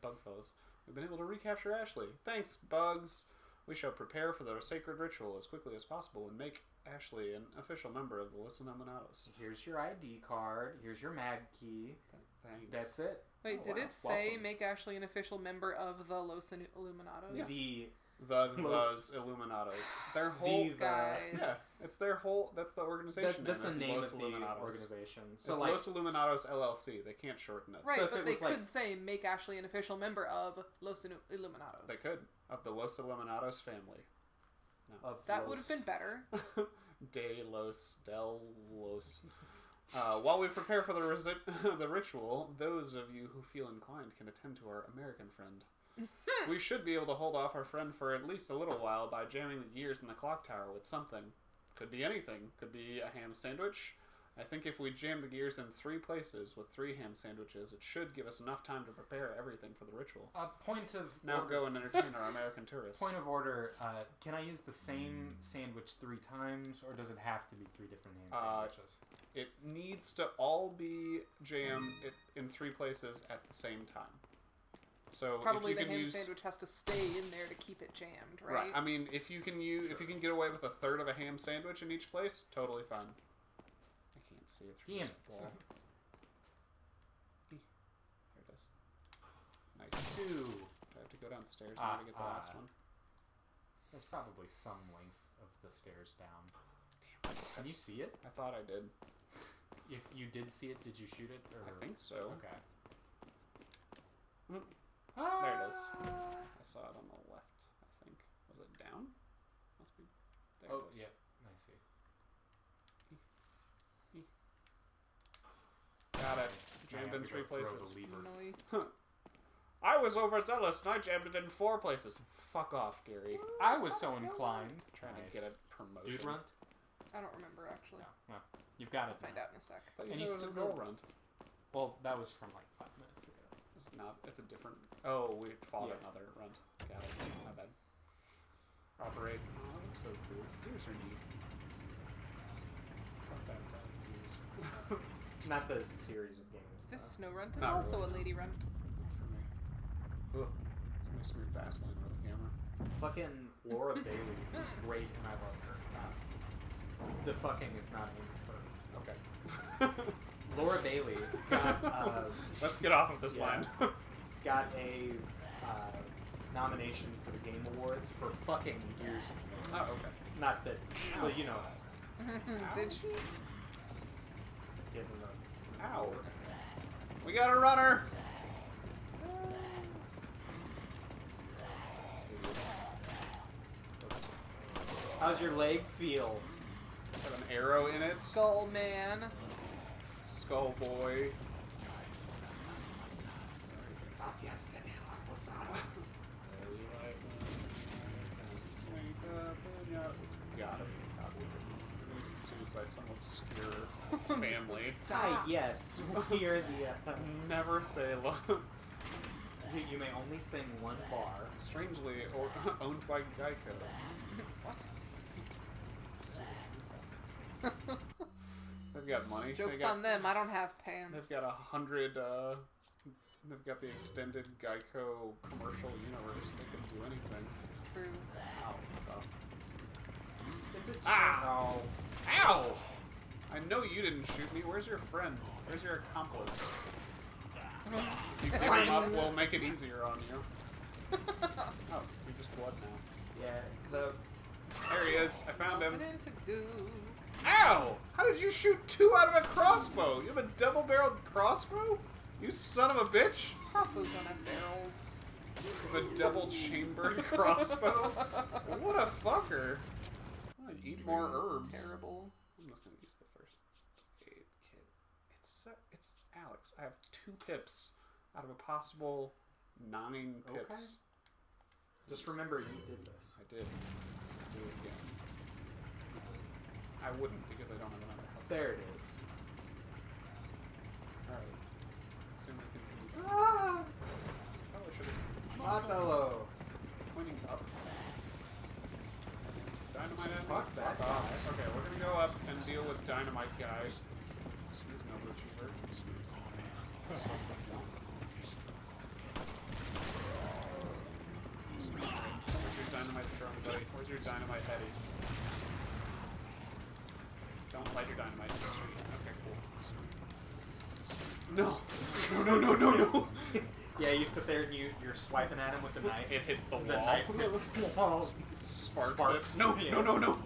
Bugfellas. We've been able to recapture Ashley. Thanks, Bugs. We shall prepare for the sacred ritual as quickly as possible and make Ashley an official member of the Los Illuminados. Here's your ID card. Here's your mag key. Thanks. That's it. Wait, Oh, did wow. it say Welcome. make Ashley an official member of the Los Illuminados? Yeah. The Los Illuminados. Their whole Viva. Guys. yeah, it's their whole. That's the organization. That's the name Los of the Illuminados. organization. So So it's like, Los Illuminados LLC. They can't shorten it. Right, So if but it they was could like- say make Ashley an official member of Los Illuminados. They could of the Los Illuminados family. of That Los- would have been better. De Los Del Los. While we prepare for the ritual, those of you who feel inclined can attend to our American friend. We should be able to hold off our friend for at least a little while by jamming the gears in the clock tower with something. Could be anything. Could be a ham sandwich. I think if we jam the gears in 3 places with 3 ham sandwiches, it should give us enough time to prepare everything for the ritual. Point of Now order. go and entertain our American tourists. Point of order. Can I use the same sandwich 3 times, or does it have to be 3 different ham sandwiches? It needs to all be jammed in 3 places at the same time. So Probably if the you can ham use, sandwich has to stay in there to keep it jammed, right? right. I mean, if you can get away with a third of a ham sandwich in each place, totally fine. I can't see it through Damn this it. wall. There it is. Nice. 2. I have to go downstairs now to get the last one. There's probably some length of the stairs down. Can you see it? I thought I did. If you did see it, did you shoot it? Or... I think so. Okay. Mm. There it is. I saw it on the left, I think. Was it down? Must be. There Oh, it is. yep. I see. Got it. Nice. Jammed Now I in have to 3 go throw places. the lever. Nice. I was overzealous and I jammed it in 4 places. Fuck off, Gary. I was so inclined. Trying Nice. to get a promotion. Dude runt? I don't remember, actually. No. Well, you've got it. I'll find now. out in a sec. But And you you still still go go- runt. Well, that was from like 5 minutes ago. It's not. It's a different. Oh, we fought Yeah. another runt. Got it. My bad. Operate. Oh, that looks so cool. Here's your knee. Got that news. Not the series of games. This snow runt is Not also really, a lady runt. Not for me. Ugh. Somebody smeared Vaseline over the camera. Fucking Laura Bailey is great, and I love her. The fucking is not aimed at her. Okay. Laura Bailey got Let's get off of this yeah. line. got a nomination for the Game Awards for fucking Gears. Oh, okay. Not that, well, you know what I'm saying. Did she? Give him a Ow. We got a runner! How's your leg feel? Got an arrow in it. Skull man. Skull boy. It's gotta be sued by some obscure family. Hi, yes, we are the. Never say You may only sing 1 bar. strangely owned by Geico. What? They've got money. Joke's They got, on them. I don't have pants. They've got 100. They've got the extended Geico commercial universe. They can do anything. It's true. Ow! Fuck off. It's a Ah! Ow! I know you didn't shoot me. Where's your friend? Where's your accomplice? If you give him up, we'll make it easier on you. Oh, you're just blood now. Yeah, the. There he is. I found him. Melted into goo. Ow! How did you shoot 2 out of a crossbow? You have a double-barreled crossbow? You son of a bitch! Crossbows don't have barrels. You have a double-chambered crossbow? What a fucker! I'm gonna eat more herbs. It's terrible. I'm just gonna use the first aid kit. It's Alex. I have 2 pips out of a possible 9 pips. Just remember you did this. I did. I'll do it again. I wouldn't because I don't have another health. There it is. Alright. Assume we continue. Ah! Probably should have Matalo! pointing up. Dynamite enemy? Fuck that off. guy. Okay, we're gonna go up and deal with Dynamite guy. He's no achiever. Where's your dynamite throwing, buddy? Where's your dynamite heady? Don't light your dynamite. Okay, cool. No! No, no, no, no, no! Yeah, you sit there and you're swiping at him with the knife. It hits the wall. The knife hits the wall. Sparks it. No, Yeah. no, no, no.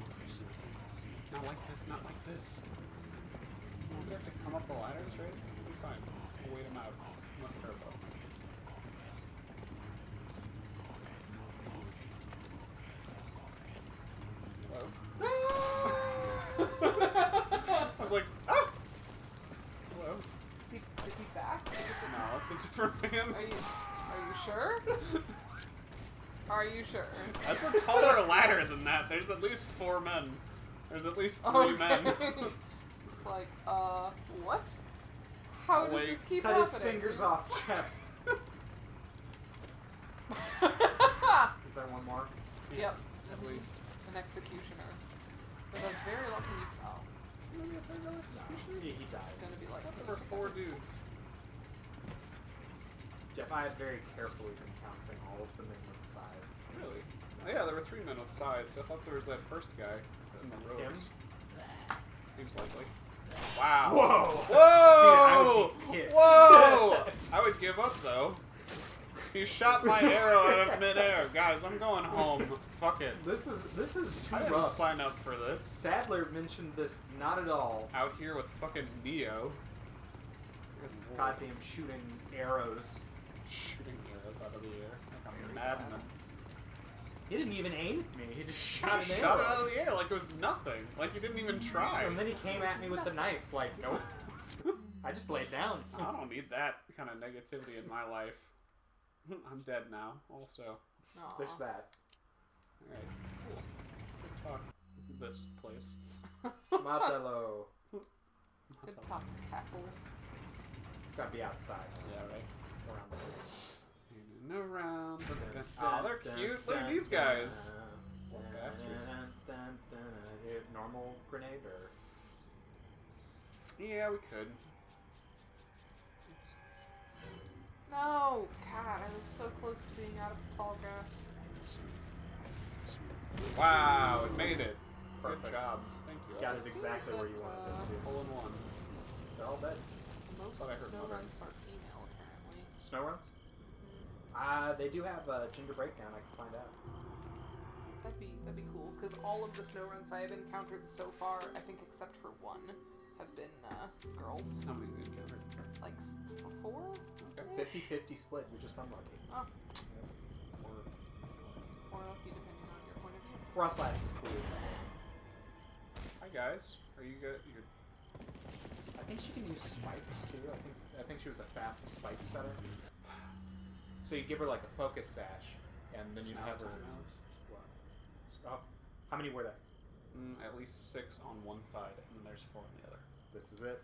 Not like this, not like this. We'll have to come up the ladders, right? We'll be fine. We'll wait them out. Unless they're above. Hello? I was like, ah! Hello? Is he back? No, it's a different man. Are you sure? Are you sure? That's a taller ladder than that. There's at least 4 men. There's at least 3 men. It's like, what? How does this keep Cut happening? his fingers off, Jeff. Is there one more? Yep. At least. An executioner. But I was very lucky you fell. No, he died. It's gonna be like, There were 4 dudes. Jeff, I had very carefully been counting all of the men with sides. Really? Oh, yeah, there were 3 men with sides. I thought there was that first guy in the robes. Seems likely. Wow. Whoa! Whoa! Dude, I would be pissed. Whoa! I would give up though. He shot my arrow out of midair. Guys, I'm going home. Fuck it. This is too I didn't rough. sign up for this. Sadler mentioned this not at all. Out here with fucking Neo. Goddamn shooting arrows. Shooting arrows out of the air. Like I'm madman. He didn't even aim at me. He just shot an Shot it arrow. out of the air like it was nothing. Like he didn't even try. And then he came at me with the knife. Like, no. I just laid down. I don't need that kind of negativity in my life. I'm dead now, also. Aw. There's that. Alright, cool. Good talk. This place. Matalo. Good top castle. It's gotta be outside. Yeah, right. Around the In and around the bend. Oh, they're cute. Look at these guys. Poor bastards. Normal grenade or? Yeah, we could. No! God, I was so close to being out of the tall grass. Wow, it made it. Perfect. Good job. Thank you. Got Alex. it exactly where you wanted it to. Hole in one. They're all dead. Most Thought I heard snow mother. runs are female, apparently. Snow runs? They do have a gender breakdown. I can find out. That'd be cool, because all of the snow runs I have encountered so far, I think except for one, have been girls. How many did you encounter? Like 4? Okay. 50-50 split. You're just unlucky. Oh, Or or lucky depending on your point of view. Frostlass is cool. hi guys. Are you good? You're I think she can use spikes too. I think she was a fast spike setter. So you give her like a focus sash, and then you have her. What? Oh, how many were there? at least 6 on one side, and then there's 4 on the other. This is it.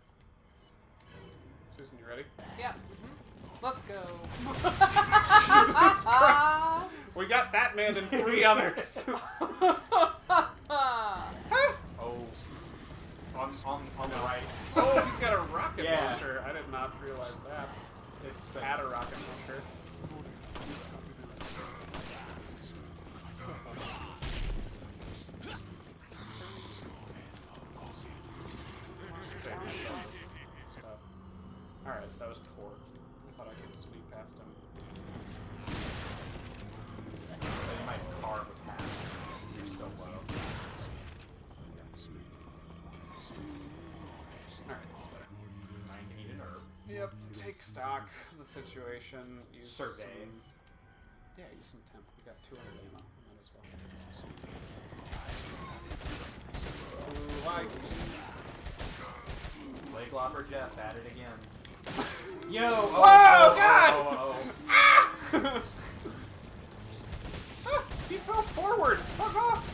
Susan, you ready? Yeah. Mm-hmm. Let's go. Jesus Christ! We got that man and 3 others. Oh, on the right. Oh, he's got a rocket Yeah. launcher. I did not realize that. It's Had a rocket launcher. Stuff. Alright, that was poor. I thought I could sweep past him. So you might carve a path. You're still low. Alright, that's better. Might need an herb. Yep, take stock of the situation. Use Survey. some- yeah, use some temp. We got 200 ammo. Might as well. Who likes these? Leg lopper Jeff at it again. Yo! Whoa, God! Ah! Ah, he fell forward! Fuck off!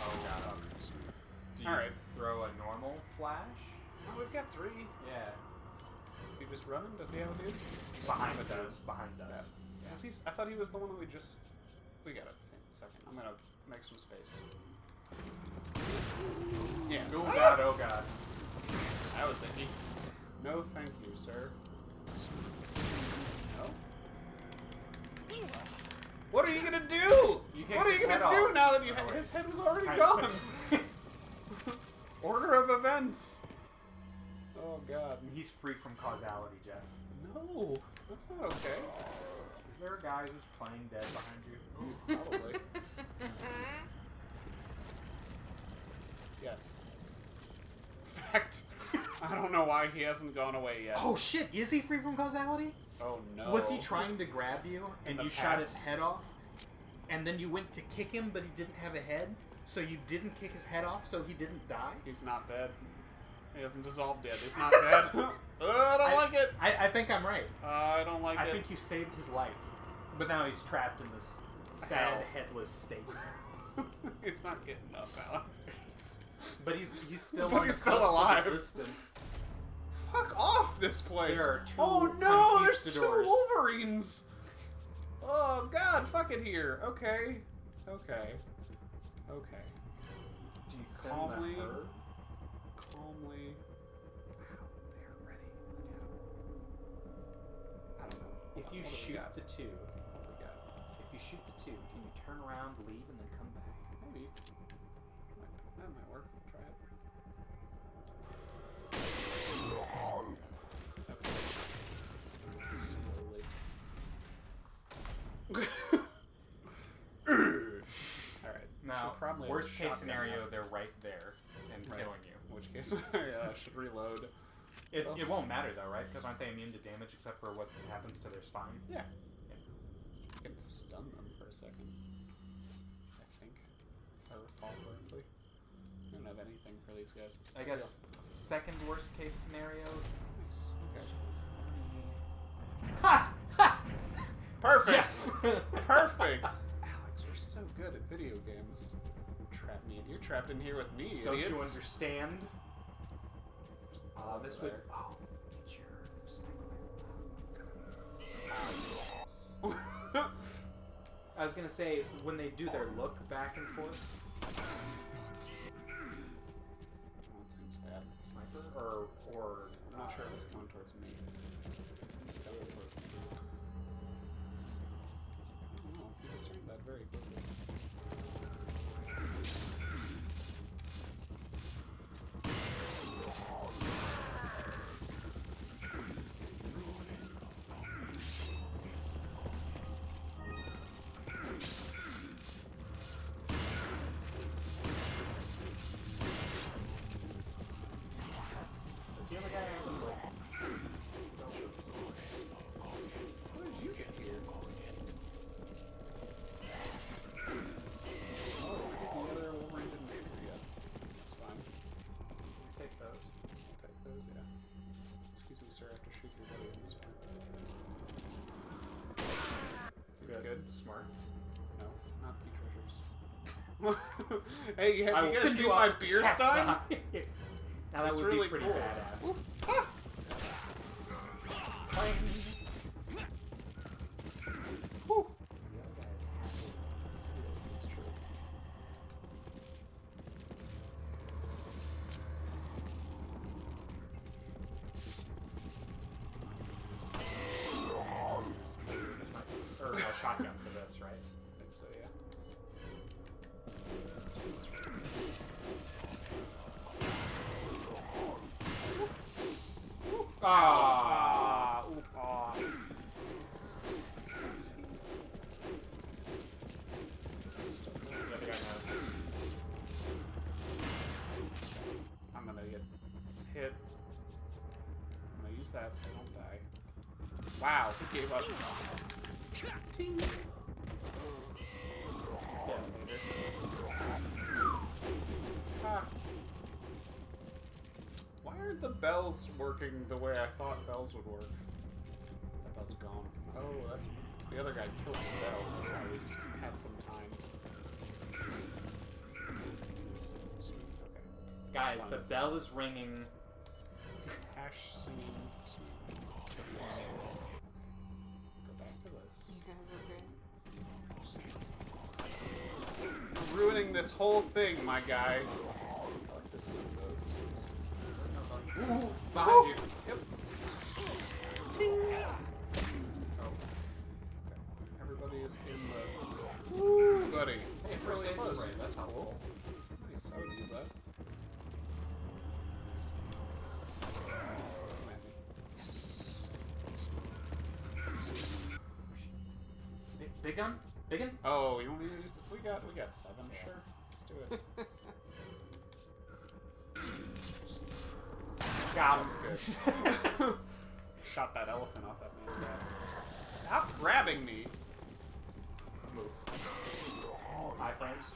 Oh god. Do you Alright. throw a normal flash? Oh, we've got 3. Yeah. Is he just running? Does he have a dude? Behind It us. Behind us. Yeah. Is he, I thought he was the one that we just... We got it. Second. I'm gonna make some space. Yeah. Oh god, oh god. That was icky. No, thank you, sir. No? What are you gonna do? You kicked What are his you gonna head do off. now that you Oh, wait. his head was already I- gone? Order of events! Oh god. He's free from causality, Jeff. No, that's not okay. Is there a guy who's playing dead behind you? Probably. Yes. Fact. I don't know why he hasn't gone away yet. Oh shit, is he free from causality? Oh no. Was he trying to grab you and the you shot his past? head off? And then you went to kick him, but he didn't have a head? So you didn't kick his head off, so he didn't die? He's not dead. He hasn't dissolved yet. He's not dead. I don't like it. I think I'm right. I don't like it. I think you saved his life. But now he's trapped in this sad, Hell. headless state. He's not getting up, Alex. But he's still But on he's the still cusp of alive. existence. Fuck off this place. There are two oh no, there's two conquistadors. Wolverines. Oh god, fuck it here. Okay. Okay. Okay. Do you Calmly. thin the herd? Calmly. Wow, they're ready. Look at them. I don't know. If you What do we shoot got? the two, What do we got? if you shoot the two, can you turn around, leave, and then come back? Maybe. That might work. Try it. Okay. Slowly. Alright. Now, Should probably have worst a case shotgun scenario, now. they're right there and Right. killing you. In which case I should reload. It What else? won't matter though, right? Because aren't they immune to damage except for what happens to their spine? Yeah. You can stun them for a second. I think. If I recall correctly. I don't have anything for these guys. I guess second worst case scenario. Nice. Okay. Ha! Ha! Perfect! Yes! Perfect! Alex, you're so good at video games. You're trapped in here with me, Don't idiots. you understand? This would. There. Oh, get your sniper rifle. I was gonna say when they do their look back and forth. That seems bad. Sniper or I'm not sure if it's coming towards me. It's coming towards me. I don't know. You discerned that very quickly. Is the other guy like? How did you get here? Oh, the other Wolverine didn't get here yet. That's fine. Take those. I'll take those, yeah. Excuse me, sir, I have to shoot your buddy in this one. Seems good. Smart. No, not key treasures. Hey, I have will you guys fend seen you my off beer cat's stein? eye. Now that It's would really be pretty cool. badass. Ah! Whew. The other guy's happy. Yes, it's true. Or a shotgun for this, right? I think so, yeah. Ah! Ooh, ah. The other guy knows. I'm gonna get hit. I'm gonna use that so I don't die. Wow, he gave up. Ting. He's detonated. Ah. Why aren't the bells working the way I thought bells would work? That bell's gone. Oh, that's the other guy killed the bell. At least had some time. Okay. Guys, Fine. the bell is ringing. Hash scene. Go back to this. You guys okay? You're ruining this whole thing, my guy. I like this one of those. Ooh, behind you. Yep. Ting. Oh. Okay. Everybody is in the. Woo, buddy. Hey, It's first really aid close. spray. That's helpful. Nice. I would use that. Big gun? Big gun? Oh, you want me to use? We got 7. Sure, let's do it. Got him. Sounds good. Shot that elephant off that man's back. Stop grabbing me. Move. High frames.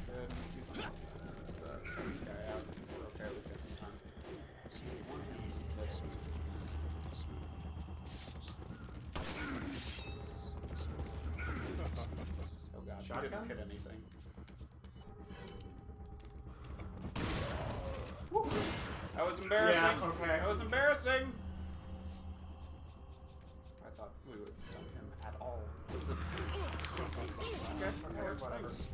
Good. He's the second guy out. We're okay. We've got some time. Oh god, he Shotgun? didn't hit anything. That was embarrassing. Yeah, okay. That was embarrassing. I thought we would stun him at all. Okay, works, whatever. thanks.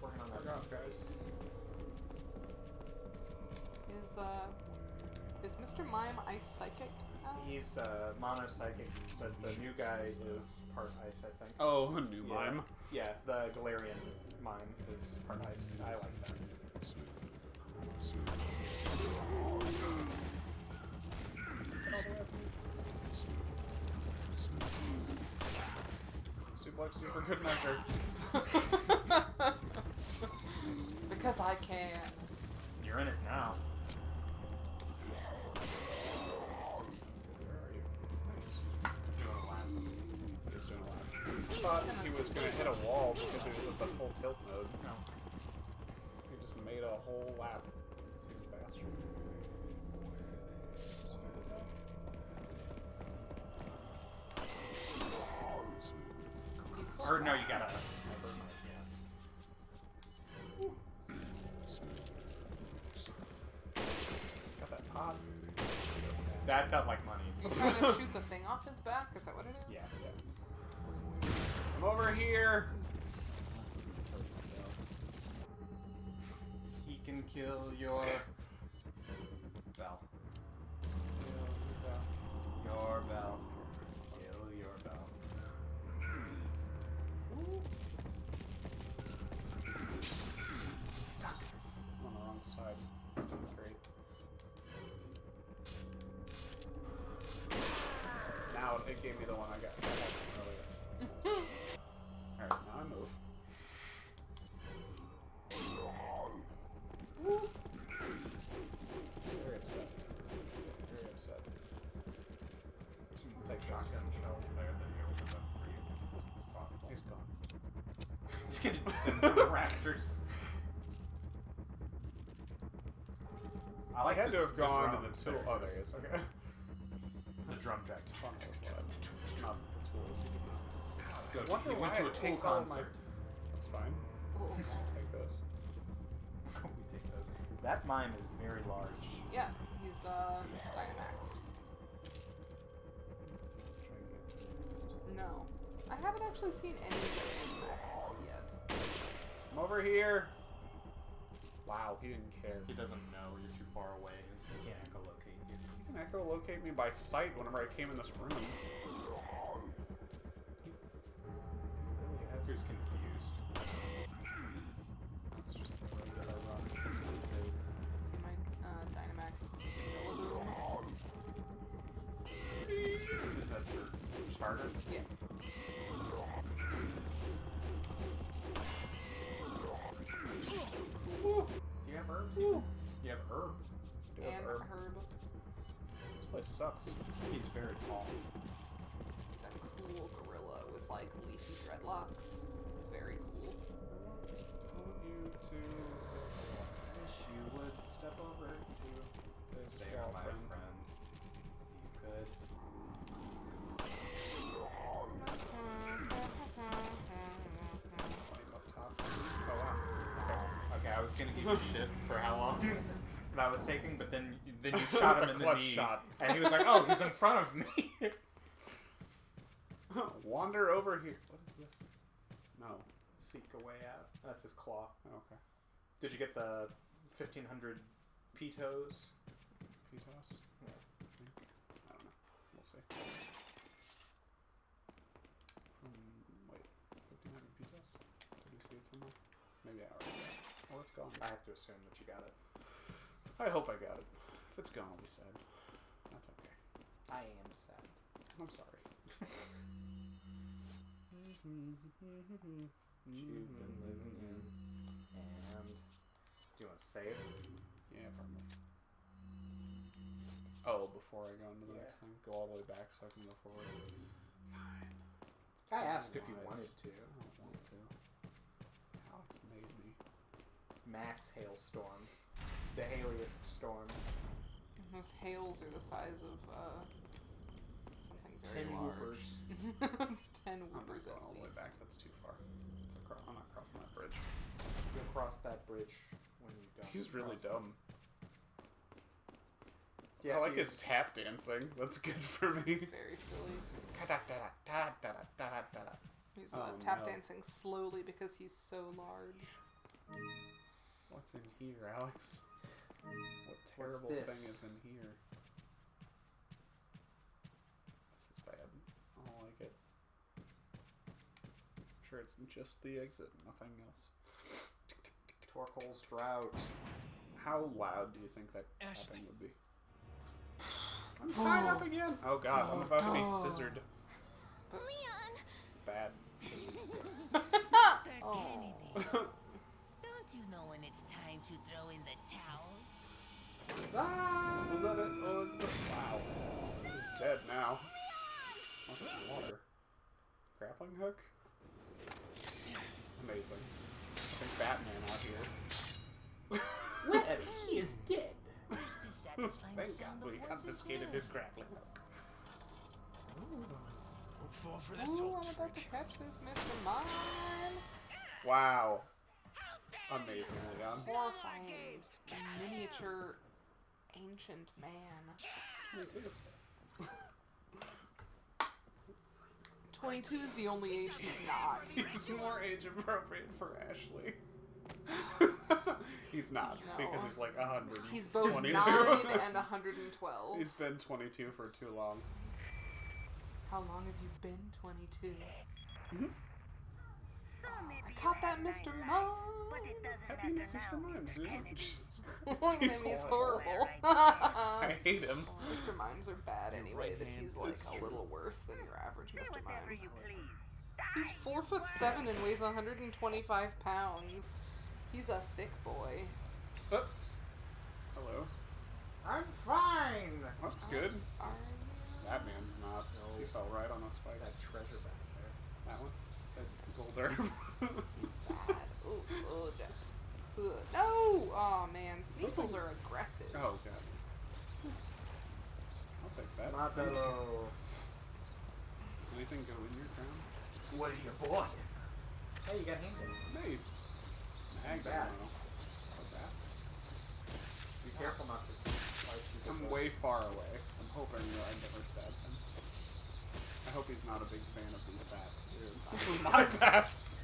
Working on Good that. job, guys. Is Mr. Mime ice psychic? He's mono-psychic, but the new guy is part ice, I think. Oh, new mime. Yeah, the Galarian mime is part ice. I like that. Suplex you for good measure. Because I can. You're in it now. Where are you? Nice. Doing a lap. He's doing a lot. I thought he was going to hit a wall because he was at the full tilt mode. No. He just made a whole lap. He's a bastard. He's so Or no, you fast. gotta. Got that pot. That felt like money. You trying to shoot the thing off his back? Is that what it is? Yeah. I'm over here. He can kill your bell. Your bell. Kill your bell. Stuck. I'm on the wrong side. It's not great. Now it gave me the one I got earlier. Alright, now I move. Very upset. Very upset. Take this. Shotgun shells there that he opened up for you. This is thoughtful. He's gone. He's gonna descend from the rafters. I I like had to have gone to drums the tool. there, Oh, Chris. there he is. Okay. The drum jack. Funnels, not the tool. Go. I wonder You why went to a it tool takes all of my. concert. That's fine. Oh. I'll take those. We take those. That mime is very large. Yeah, he's Dynamax. No. I haven't actually seen any Dynamax yet. I'm over here. Wow, he didn't care. He doesn't know you're too far away. He can't echolocate you. He can echolocate me by sight whenever I came in this room. He was confused. That's just the way that I run. That's not great. See my Dynamax Rillaboom? Is that your starter? Yeah. Do you have herbs? Even? You have herb. Do you have And herb? Herb. This place sucks. He's very tall. He's a cool gorilla with like leafy dreadlocks. Very cool. Want you to Wish you would step over to this there, my girlfriend. friend. You could. Flame up top. Oh wow. Okay, I was gonna give you shit for how long that was taking, but then you shot him The in the clutch knee, shot. and he was like, "Oh, he's in front of me." Wander over here. What is this? No. Seek a way out. That's his claw. Oh, okay. Did you get the 1500 pitos? Pitos? Yeah. I don't know. We'll see. Wait. 1500 pitos? Did we see it somewhere? Maybe I already got it. Oh, it's gone. I have to assume that you got it. I hope I got it. If it's gone, I'll be sad. I am sad. I'm sorry. You've been living in. And do you want to save? Yeah, probably. Oh, before I go into the Yeah. next thing, go all the way back so I can go forward. Fine. I asked if you Wise. wanted to. I don't want to. Alex made me. Max hailstorm. The hailiest storm. Those hails are the size of something very 10 large. whoopers. 10 I'm not whoopers going at all the way least. back. That's too far. I'm not crossing that bridge. You'll cross that bridge when you don't. He's really cross it. dumb. Yeah, I like he his is. tap dancing. That's good for me. It's very silly. He's Oh, tap no. dancing slowly because he's so large. What's in here, Alex? What terrible this? thing is in here? This is bad. I don't like it. I'm sure it's just the exit, nothing else. Torkoal's drought. How loud do you think that tapping would be? I'm tied up again! Oh god, I'm about to be scissored. Leon! Bad. Mr. Oh. Kennedy, don't you know when it's time to throw in the towel? Ah! Was that it? Oh, it's the... Wow. He's dead now. Oh, there's water. Grappling hook? Amazing. I think Batman out here. Well, he is dead. Where's the satisfying Thank sound God we of once confiscated again? his grappling hook. Don't fall for this Ooh, old I'm about to trick. catch this Mr. Mime. Wow. Amazing, Leon. Horrifying, miniature, ancient man. Me too. 22 is the only age he's not. He's more age appropriate for Ashley. He's not, No. because he's like 100. He's both 22. 9 and 112. He's been 22 for too long. How long have you been 22? Some may I be caught that night Mr. life, Mime. but it doesn't Happy matter Mr. now, Mime, Mr. Susan. Kennedy. Jesus Look Christ, at he's him, he's horrible. horrible. I hate him. Mr. Mimes are bad anyway, but he's like It's a true. little worse than your average Say Mr. whatever Mime. you please. He's 4'7" and weighs 125 pounds. He's a thick boy. Oh. Hello. I'm fine. That's good. Are That man's not. No. He fell right on a spike. That treasure back there. That one? That gold herb. bad. Oh, Jeff. Ugh. No! Oh man, Sneasels are aggressive. Oh, God. I'll take that. Matalo. Does anything go in your crown? What are you, boy? Hey, you got handgun. Nice. Mag Bats. ammo. Oh, bats. Be careful not to slice you. I'm way far away. I'm hoping that I never stab him. I hope he's not a big fan of these bats, too. My bats!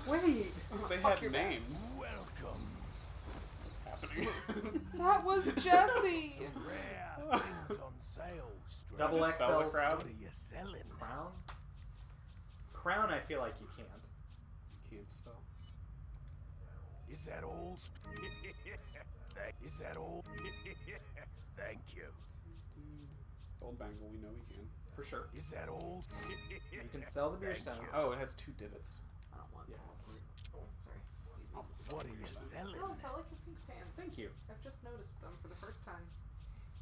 Wait. They Fuck had your names. Welcome. What's happening? That was Jesse! Rare things on sale. Stranger. Double Just sell the XL crowd? What are you selling? Crown? Crown, I feel like you can't. Can't spell. Is that all? Is that all? Thank you. Gold bangle, we know we can. For sure. Is that all? You can sell the beer Thank stone. you. Oh, it has 2 divots. I don't want Yeah. Oh, sorry. I'll just sell What the are you beer stone. selling? No, I like your pink pants. Thank you. I've just noticed them for the first time.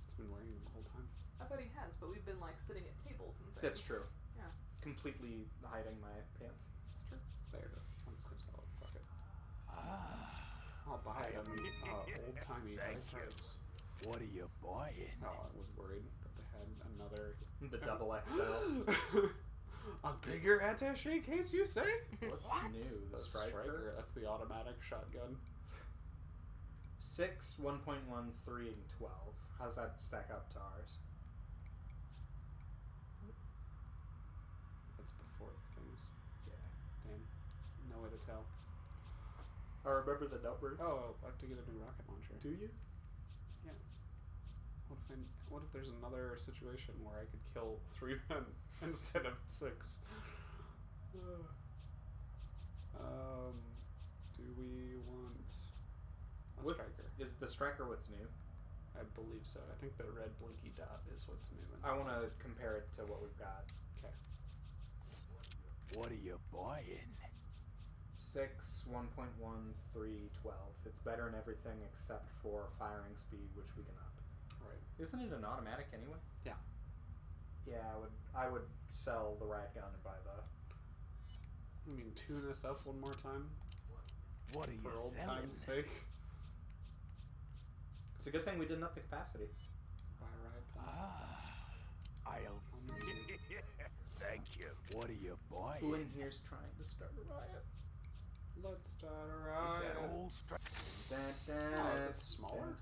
It's been wearing them the whole time. I bet he has, but we've been like sitting at tables and things. That's true. Yeah. Completely hiding my pants. It's true. There it is. I'm just gonna sell it. Fuck it. Ah, I'll buy it at an old-timey high Thank you. price. what are you buying? Oh, I was worried that they had another... The double XL. A bigger attaché case, you say? What's What? new? The The striker? That's the automatic shotgun. 6, 1.1, 3, and 12. How's that stack up to ours? That's before the things. Yeah. Damn. No way to tell. I remember the numbers. Oh, I have to get a new rocket launcher. Do you? Yeah. What if there's another situation where I could kill 3 men instead of 6? Do we want a What- striker? Is the striker what's new? I I believe so. I think the red blinky dot is what's new. I want to compare it to what we've got. Okay. What are you buying? 6, 1.1, 3, 12. It's better in everything except for firing speed, which we can up. Right. Isn't it an automatic anyway? Yeah. Yeah, I would sell the riot gun and buy the... I mean, tune us up one more time. What are you For old selling? time's sake. It's a good thing we didn't up the capacity. Buy a riot gun. I'll... On this one. Thank you. What are you buying? Who in here's trying to start a riot? Let's start a Is that riot. all straight? Oh, is it smaller?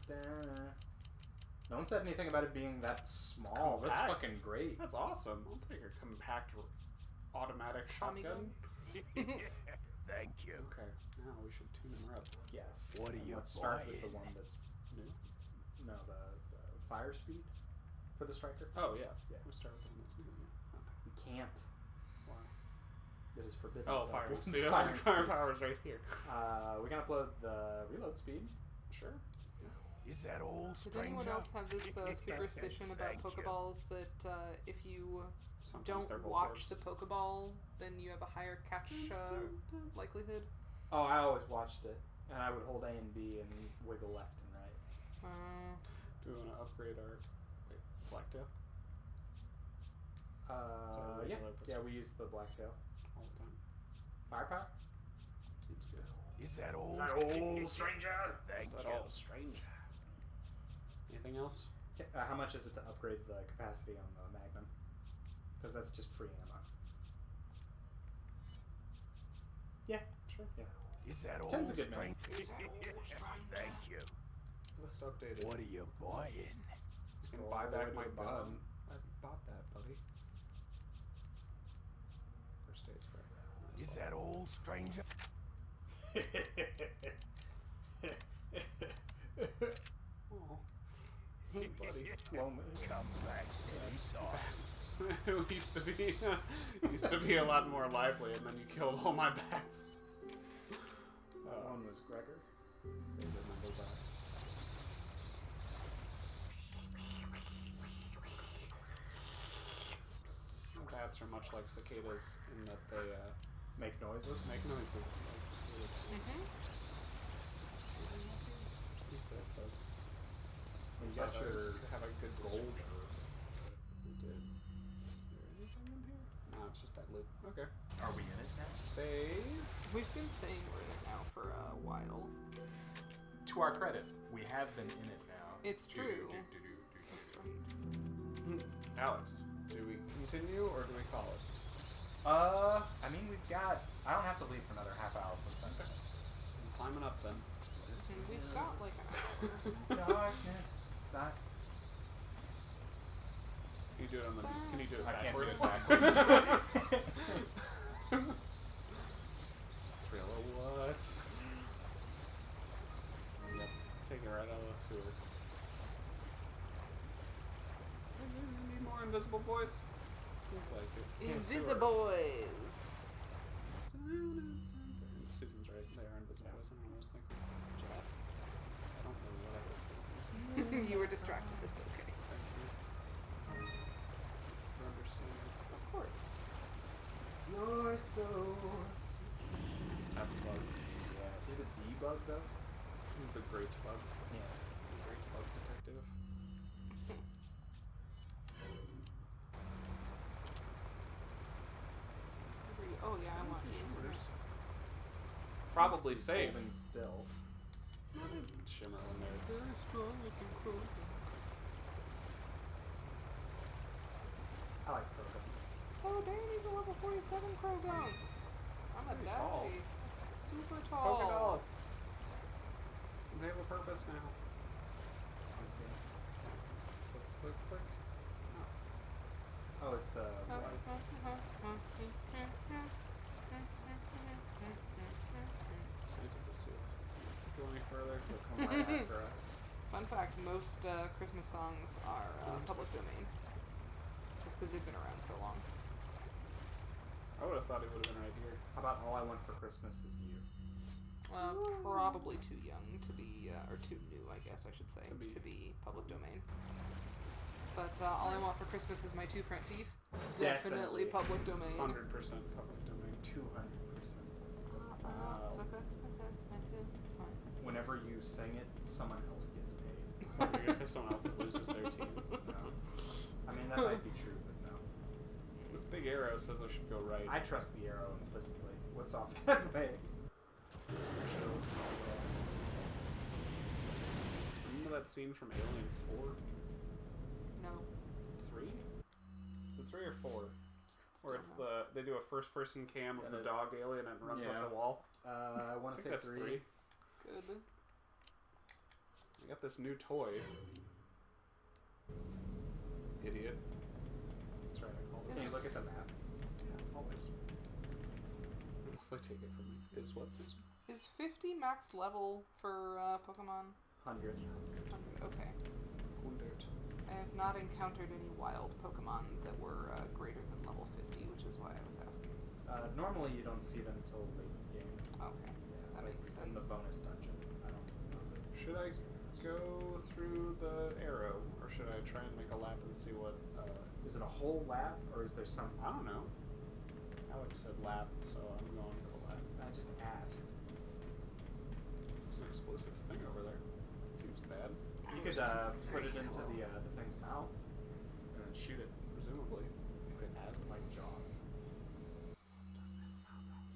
No one said anything about it being that small. That's compact. fucking great. That's awesome. I'll take a compact automatic Tommy shotgun. Thank you. Okay, now we should tune him up. Yes. What are And you let's start with the buying? one that's... New? No, the fire speed for the striker. Oh, yeah. Yeah. We'll start with the one that's new. Yeah. Okay. We can't. Why? It is forbidden. Oh, to fire upload speed. the Fire speed. power's right here. We can upload the reload speed. Sure. Is that all, Did stranger? anyone else have this superstition about Thank you. Pokeballs that if you Sometimes they're don't both watch orbs. the Pokeball, then you have a higher catch likelihood? Oh, I always watched it, and I would hold A and B and wiggle left and right. Do we want to upgrade our blacktail Yeah, regular pistol. yeah, we use the blacktail. all the time? Firepower. Seems good. Is that all? stranger? Thank Is that you. all strange? Anything else? How much is it to upgrade the capacity on the Magnum? Because that's just free ammo. Yeah, sure. Yeah. Is that all, 10's a good man. stranger? Thank you. List updated. What are you buying? You can Go buy all the back way to my the bottom. gun. I bought that, buddy. First aid spray. Is that all, stranger? Oh, buddy. Come back anytime. It used to be a lot more lively, and then you killed all my bats. One was Gregor. They remember that. Bats are much like cicadas in that they Make noises. make noises like cicadas. Mm-hmm. These dead folk. You got Thought I your could have a good gold. We did. Is there anything in here? No, it's just that loop. Okay. Are we in it now? Save. We've been saying we're in it now for a while. To our credit, we have been in it now. It's true. That's right. Alex, do we continue or do we call it? I mean, we've got... I don't have to leave for another half hour for 10 minutes. I'm climbing up then. And we've got like an hour. Darkness. Can you do it on the? Can you do it I can't do backwards? it backwards. Thrill of what? Yep. Take it right out of the sewer. Need more invisible boys? Seems like it. Invisiboys. Susan's right. They are invisible boys. I don't know what I was thinking. Jeff. I don't know what I was thinking. You were distracted. It's okay. Thank you for understanding. Of course. You're so... That's a bug. Yeah. Is it the bug, though? The great bug. Yeah. The great bug detective. Oh yeah, I want Shimmers. Probably safe. Holding still. Shimmer in there. Very strong looking crow. I like Krogan. Oh dang, he's a level 47 Krogan. I'm a Pretty daddy. tall. It's super Polka tall. doll. They have a purpose now. Let's see. Click, click, click. Oh, it's the... Send it to the sewer. Go any further? They'll come right after us. Fun fact, most Christmas songs are public domain. Just because they've been around so long. I would have thought he would have been right here. How about All I Want for Christmas Is You? Probably too young to be, or too new, I guess I should say, to be public domain. But all I want for Christmas is my 2 front teeth. Definitely public domain. 100% public domain. 200%. Whenever you sing it, someone else gets paid. I guess if someone else loses their teeth. No. I mean, that might be true, but no. This big arrow says I should go right. I trust the arrow implicitly. What's off that way? Remember that scene from Alien 4? No. 3? Is it 3 or 4? Where it's they do a first-person cam of the dog alien and runs up the wall. I want to say that's 3. Good. I got this new toy. Idiot. That's right, I called it. Can you look at the map? Yeah, always. Unless they take it from me. Is what, Susan? Is 50 max level for Pokemon? 100. 100, okay. 100. I have not encountered any wild Pokemon that were greater than level 50, which is why I was asking. Normally you don't see them until late game. Okay, that makes sense. In the bonus dungeon. I don't know. Should I go through the arrow, or should I try and make a lap and see what... Is it a whole lap, or is there some... I don't know. Alex said lap, so I'm going for the lap. I just asked. There's an explosive thing over there. Seems bad. You could put it into the thing's mouth. And then shoot it, presumably. If it has it. Like Jaws. Doesn't have a mouth.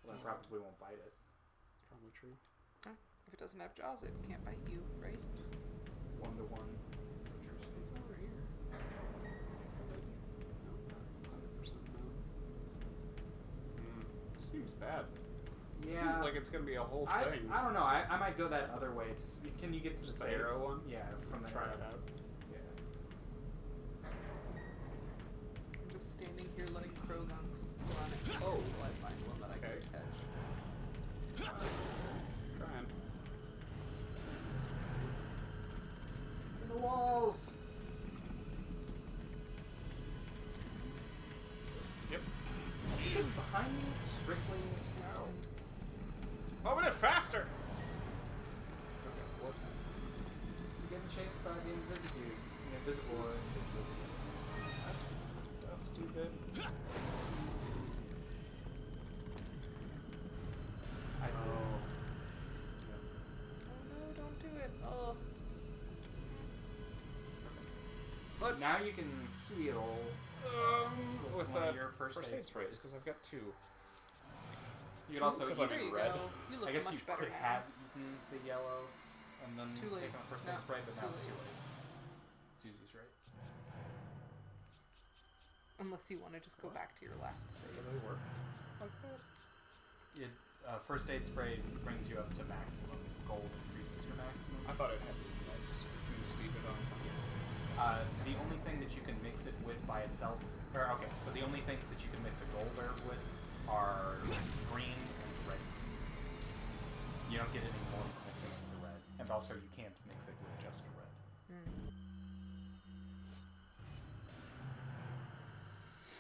Well, that probably won't bite it. It's probably true. If it doesn't have jaws, it can't bite you, right? 1-1. It's interesting. It's over here. No, 100% no. Seems bad. Yeah. Seems like it's going to be a whole thing. I don't know. I might go that other way. Can you get to Just the the arrow one? Yeah, from the Try arrow. it out. Yeah. I'm just standing here letting Krogunks run it. Oh, I find one that I can catch. Trying. It's in the walls! Yep. Is it behind me? Strictly snow. Open it faster! Okay, what's happening? You're getting chased by the invisible. The invisible. Dusty bit. I see. Oh no, don't do it. Oh. Let's... Now you can heal with one the of your first aid sprays. because I've got 2. You could also eat I'm There in you red. go. You look I guess much you better could now. have eaten the yellow and then Too late. taken a first aid No, spray, but now too it's too late. late. Susie's right. Unless you want to just go back to your last save. Do they work like that? First aid spray brings you up to maximum. Gold increases your maximum. I thought it had to be mixed. You can just eat it on something. The only thing that you can mix it with by itself, so the only things that you can mix a gold herb with are green and red. You don't get any more from mixing it with the red. And also you can't mix it with just a red.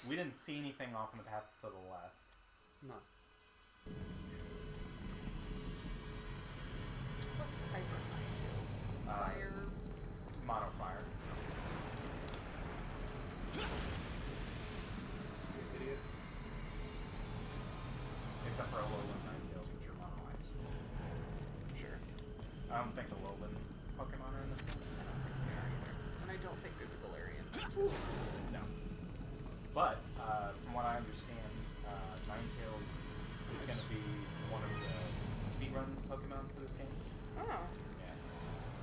We didn't see anything off on the path to the left. No. What type of Ninetales? Fire? Mono fire. Idiot. Except for a lowland Ninetales, which are mono ice. Sure. I don't think the lowland Pokemon are in this one. I don't think they are either. And I don't think there's a Galarian. No. But, from what I understand, Ninetales is going to be one of the speedrun Pokemon for this game. Oh. Yeah.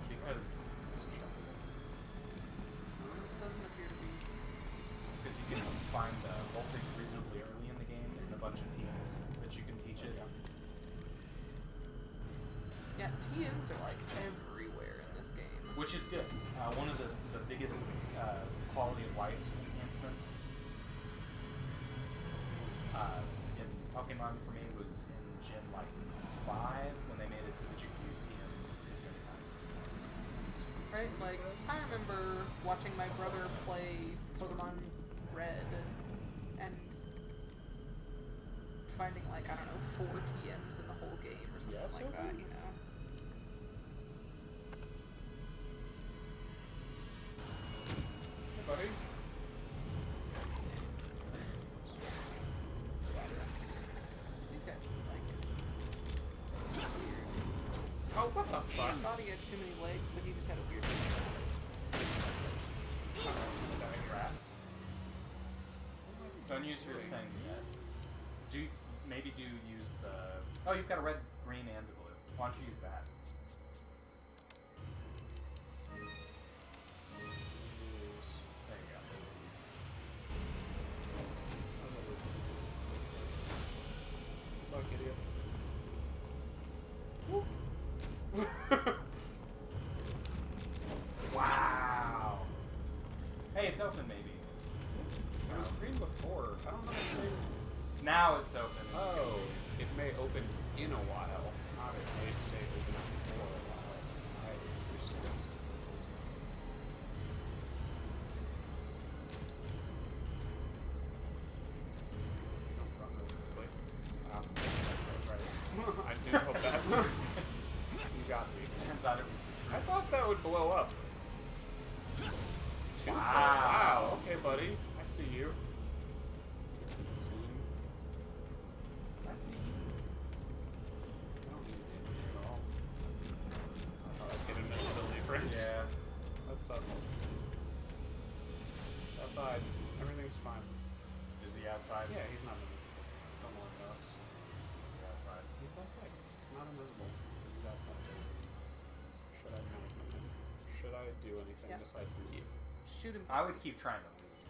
Because Doesn't appear to be. you can find voltage reasonably early in the game and a bunch of teams that you can teach it. Yeah, TMs are like everywhere in this game. Which is good. One of the biggest quality of life enhancements in Pokemon for me was in Gen 5 when they made it so that you could use TMs as many times as you want. Right? Like, I remember watching my brother play Pokemon Red and finding, like, I don't know, 4 TMs in the whole game or something Yes, like that, you know. Hey, buddy. These guys like it. Oh, what the I fuck? thought he had too many legs, but he just had a weird Trapped. Don't use your thing yet. Maybe use the... Oh, you've got a red, green, and a blue. Why don't you use that? There you go. Look, idiot. Wow! Hey, it's open, maybe. It was green before. I don't understand. Now it's open. Oh, it may open in a while. Not it may stay open for a while. I understand those differences. Don't run really quickly. Right. I do hope that. You got me. Turns out it was the I thought that would blow up. Two Wow. Wow. Okay, buddy. I see you. I see. I don't need it here at all. I thought I'd get invisibility frames. Yeah. That sucks. It's outside. Everything's fine. Is he outside? Yeah, he's not invisible. Don't worry about it. Is he outside? He's outside. He's not invisible. He's outside. Should I management him? Should I do anything Yeah. besides leave? shoot him. I would keep trying to leave.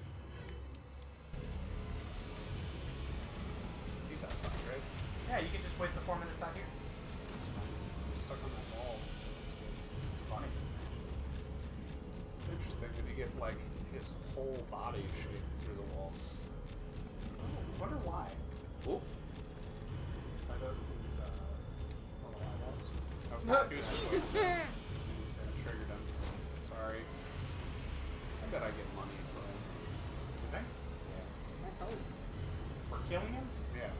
He's outside, right? Yeah, you can just wait the 4 minutes out here. It's fine. He's stuck on that wall, so that's good. It's funny. It's interesting that you get, like, his whole body shaped through the wall. Oh, wonder why. Oop. Are those his, little eyeballs? Okay, he was just like, Teased I him. triggered him. Sorry. I bet I get money for him. You think? I hope. For killing him? Yeah.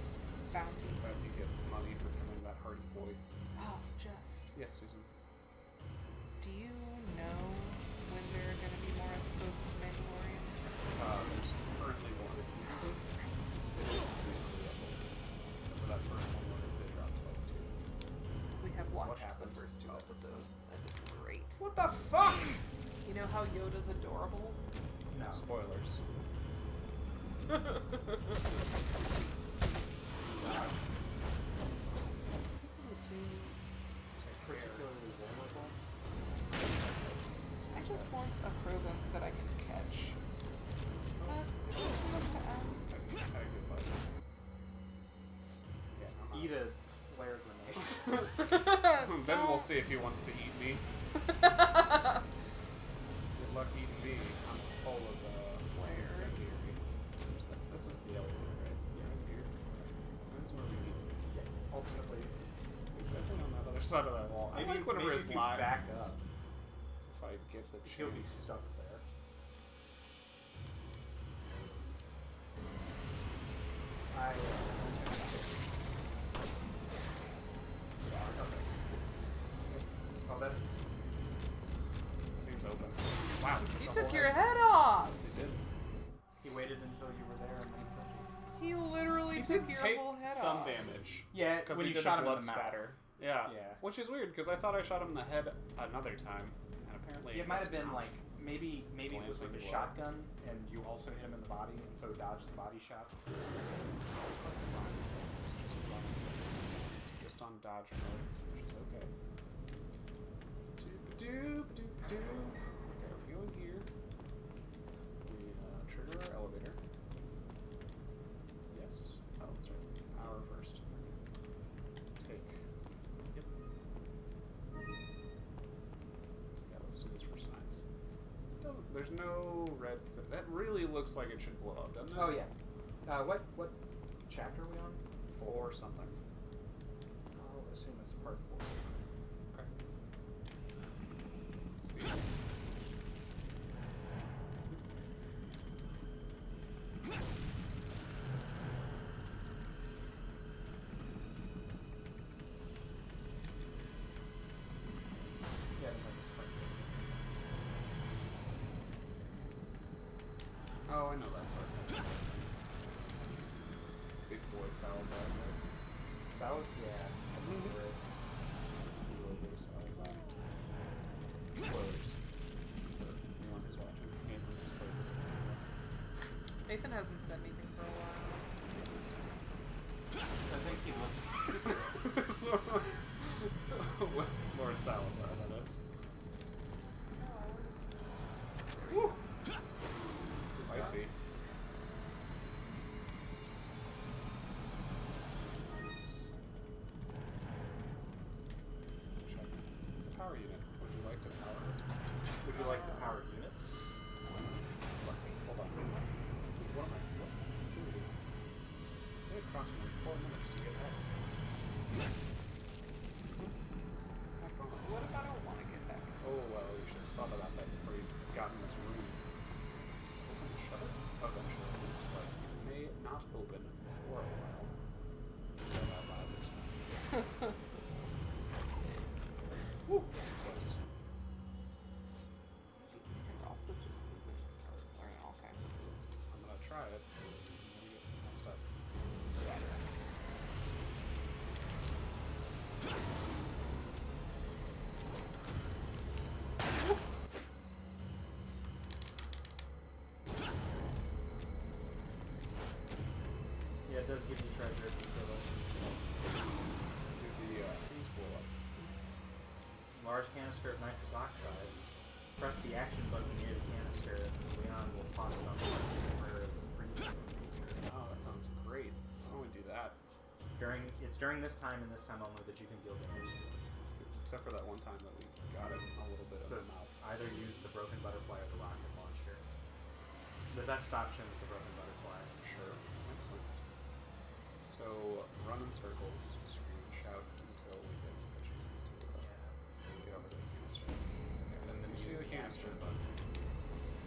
Bounty. I bet you get money for killing that hardy boy. Oh, Jeff. Yes, Susan. Do you know when there are going to be more episodes of Mandalorian? There's currently one. It is weekly, I believe. Except for that first one where they dropped like 2. We have watched the happened? first 2 episodes, and it's great. What the fuck? You know how Yoda's adorable? No. Spoilers. Doesn't seem particularly vulnerable. I just want a Krogan that I can catch. Is that too much to ask? I had a good buddy. Yeah, I'm not- Eat a flare grenade. Then we'll see if he wants to eat me. Good luck eating me. I'm full of Flare. incendiary. This is the elevator, right? Yeah, right here. This is where we meet. Yeah. Ultimately, he's definitely on that other side of that wall. I Maybe, like whenever maybe his if you line. back up, If I get the he'll be chance. stuck there. Oh, that's... Seems open. Wow. You the took whole your head. head off! He did. He waited until you were there and then killed you. He literally He took did your take whole head some off. damage. Yeah, Because when he you did shot a him blood in the mouth. spatter. Yeah. Yeah. Which is weird because I thought I shot him in the head another time, and apparently It might have was been not. like, maybe it was Glancing with a blow. shotgun and you also hit him in the body and so dodged the body shots. It's fine. It's just running. It's just on dodge mode, which is okay. Doop-a-doop-a-doop-a-doop. Okay, we go in here. We trigger our elevator. Yes. Oh, that's right. Power first. Take. Yep. Yeah, let's do this for science. Doesn't. There's no red. That really looks like it should blow up, doesn't it? Oh yeah. What chapter are we on? 4 something. I'll assume it's part 4. Okay. See? Oh, I know that part. Big boy Salazar, right? Sal's, yeah. I think we're Little Salazar. Spoilers for anyone who's watching. Nathan has played this game with us. Nathan hasn't said anything for a while. I think he looked. Lord Salazar, that is. Woo! Spicy. It's a power unit. Would you like to power it? Would you like to power unit? Hold on. What am I? What? We have approximately 4 minutes to get out. What if I don't want to get back? Oh, well, you should have thought about that before you got in this room. Open the shutter? Eventually. Just like, it may not open for a while. Say that out loud this time. Woo! Close. Else is just moving. Learning all kinds of moves. I'm gonna try it. I'm gonna get messed up. Yeah, it does give you treasure if you kill it. Do the things blow up? Large canister of nitrous oxide. Press the action button near the canister, and Leon will toss it on the temporary freezing. Oh, that sounds great. Why don't we do that? It's during this time and this time only that you can deal damage. Except for that one time that we got it a little bit It of says the mouth. either use the broken butterfly or the rocket launcher. The best option is the broken butterfly. Sure, makes sense. So, run in circles, scream, shout until we get a chance to get over to the canister. Okay, And then you see use the the canister, action but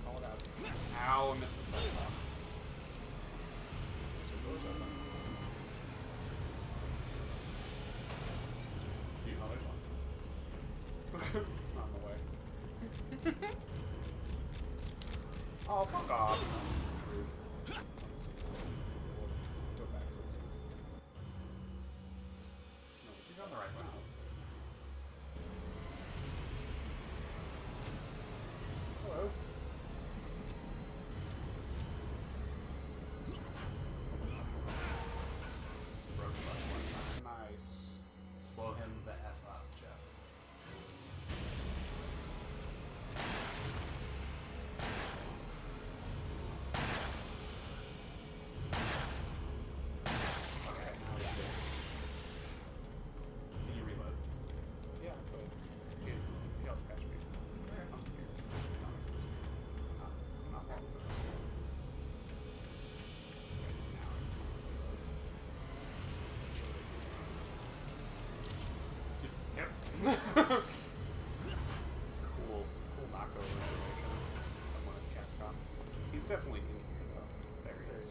call it out. Ow, I missed the sun block. So doors open. Oh, there's one. It's not in the way. Oh, fuck off. Rude. We'll go backwards. No, He's on the right one. Hello. Broken butterfly. Nice. Blow him the F up, Jeff. Okay, now he's dead. Can you reload? Yeah, but he helped catch me. I'm scared. That makes sense. I'm not long for this. Okay, now I can reload. Yep. Cool knockover animation. Someone at Capcom. He's definitely in here though. There he is.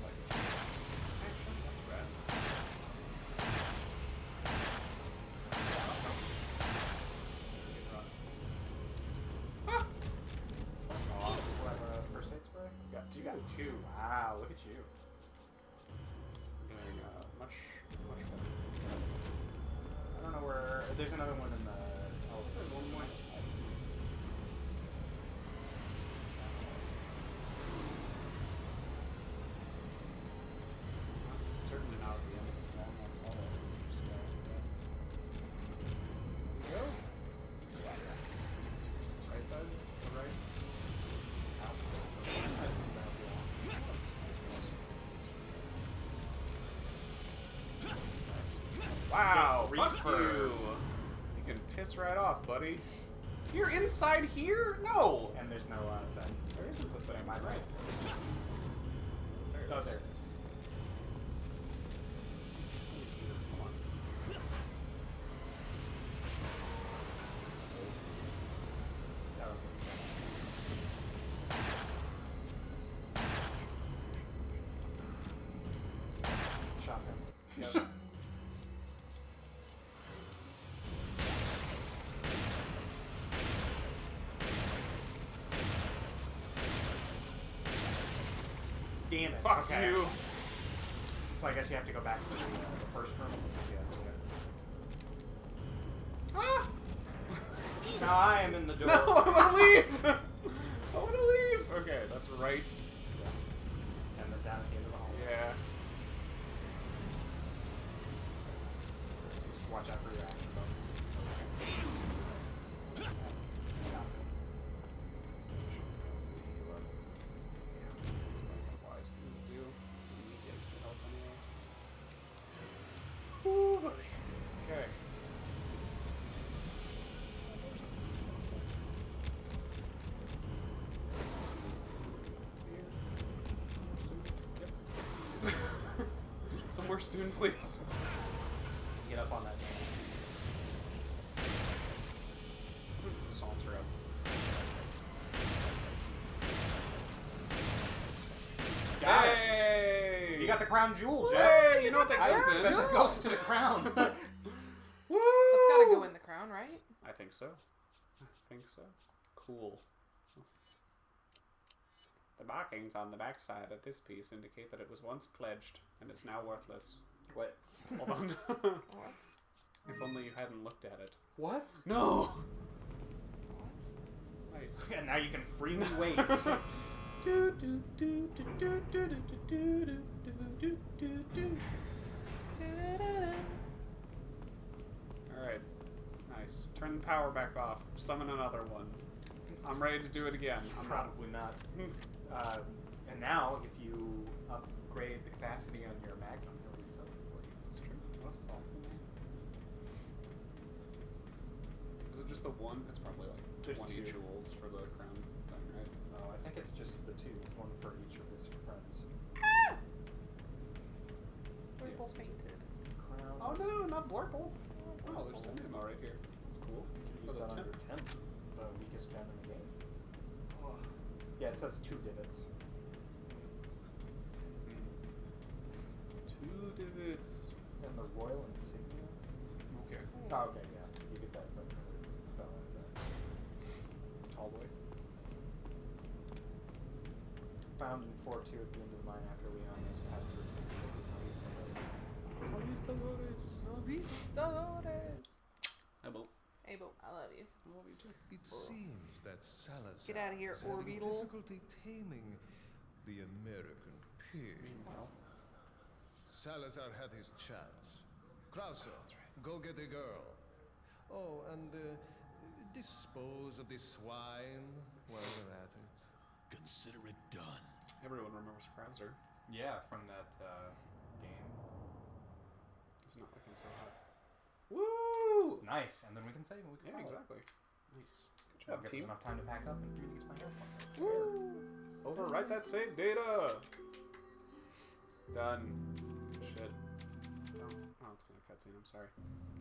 Like, action, that's rad. Good run. Ah! Fuck off. So I have a first aid spray? You got two. Wow, look at you. I'm doing much better. I don't know where. There's another one in the. Oh, There's one more. Certainly not at the end of this long ass hallway. It's just go. Right side? The right? Out. Nice and bad. Nice. Wow, Good fuck reefer. you! You can piss right off, buddy. You're inside here? No! And there's no thing. There isn't a thing. Am I right? There it Oh, is. there it is. He's definitely here. Come on. Oh, shotgun. Yep. Damn it. Fuck okay. you. So I guess you have to go back to the first room. Yes. Yeah. Ah! Now I am in the door. No, I want to leave. I want to leave. Okay, that's right. Yeah. And then down at the end of the hall. Yeah. Just watch out for your action bonus. Wise thing to do. You need extra help anyway. Woo, buddy. Okay. Somewhere soon, please. Get up on that. Saunter up. Got it. Hey! You got the crown jewel, Jeff. Hey, you know what that goes in? That goes to the crown. Woo! That's gotta go in the crown, right? I think so. Cool. The markings on the backside of this piece indicate that it was once pledged and is now worthless. What? Hold on. What? If only you hadn't looked at it. What? No! What? Nice. And now you can freely wait. Alright. Nice. Turn the power back off. Summon another one. I'm ready to do it again. I'm Probably not. And now, if you upgrade the capacity on your Magnum, he'll refill it for you. That's true. What thoughtful man. Is it just the one? It's probably like Just 20 two. jewels for the crown thing, right? No, I think it's just the two. One for each of his friends. Blurple fainted. Crowns. Oh no, not Blurple. Oh, there's some ammo right here. That's cool. Use For the that on temp. your 10th. The weakest gun in the game. Yeah, it says 2 divots. Two divots. And the royal insignia. Okay. Oh, okay, yeah. You get that, but fell into that. Tall boy. Found in 4-2 at the end of the mine after Leon was passed through. Dolores. Hello. Abel, I love you. I love you too. It seems that Salazar Get outta here, is having Orbeetle. difficulty taming the American pig. Meanwhile. Salazar had his chance. Krauser, go get the girl. Oh, and dispose of the swine while you're at it. Consider it done. Everyone remembers Krauser. Yeah, from that game. It's not looking so hot. Woo! Nice, and then we can save and we can Yeah, follow. exactly. Nice. Good That'll job, give us team. enough time to pack up and for you to use my health point. Overwrite that save data. Done. Good shit. Oh, it's gonna cutscene. I'm sorry.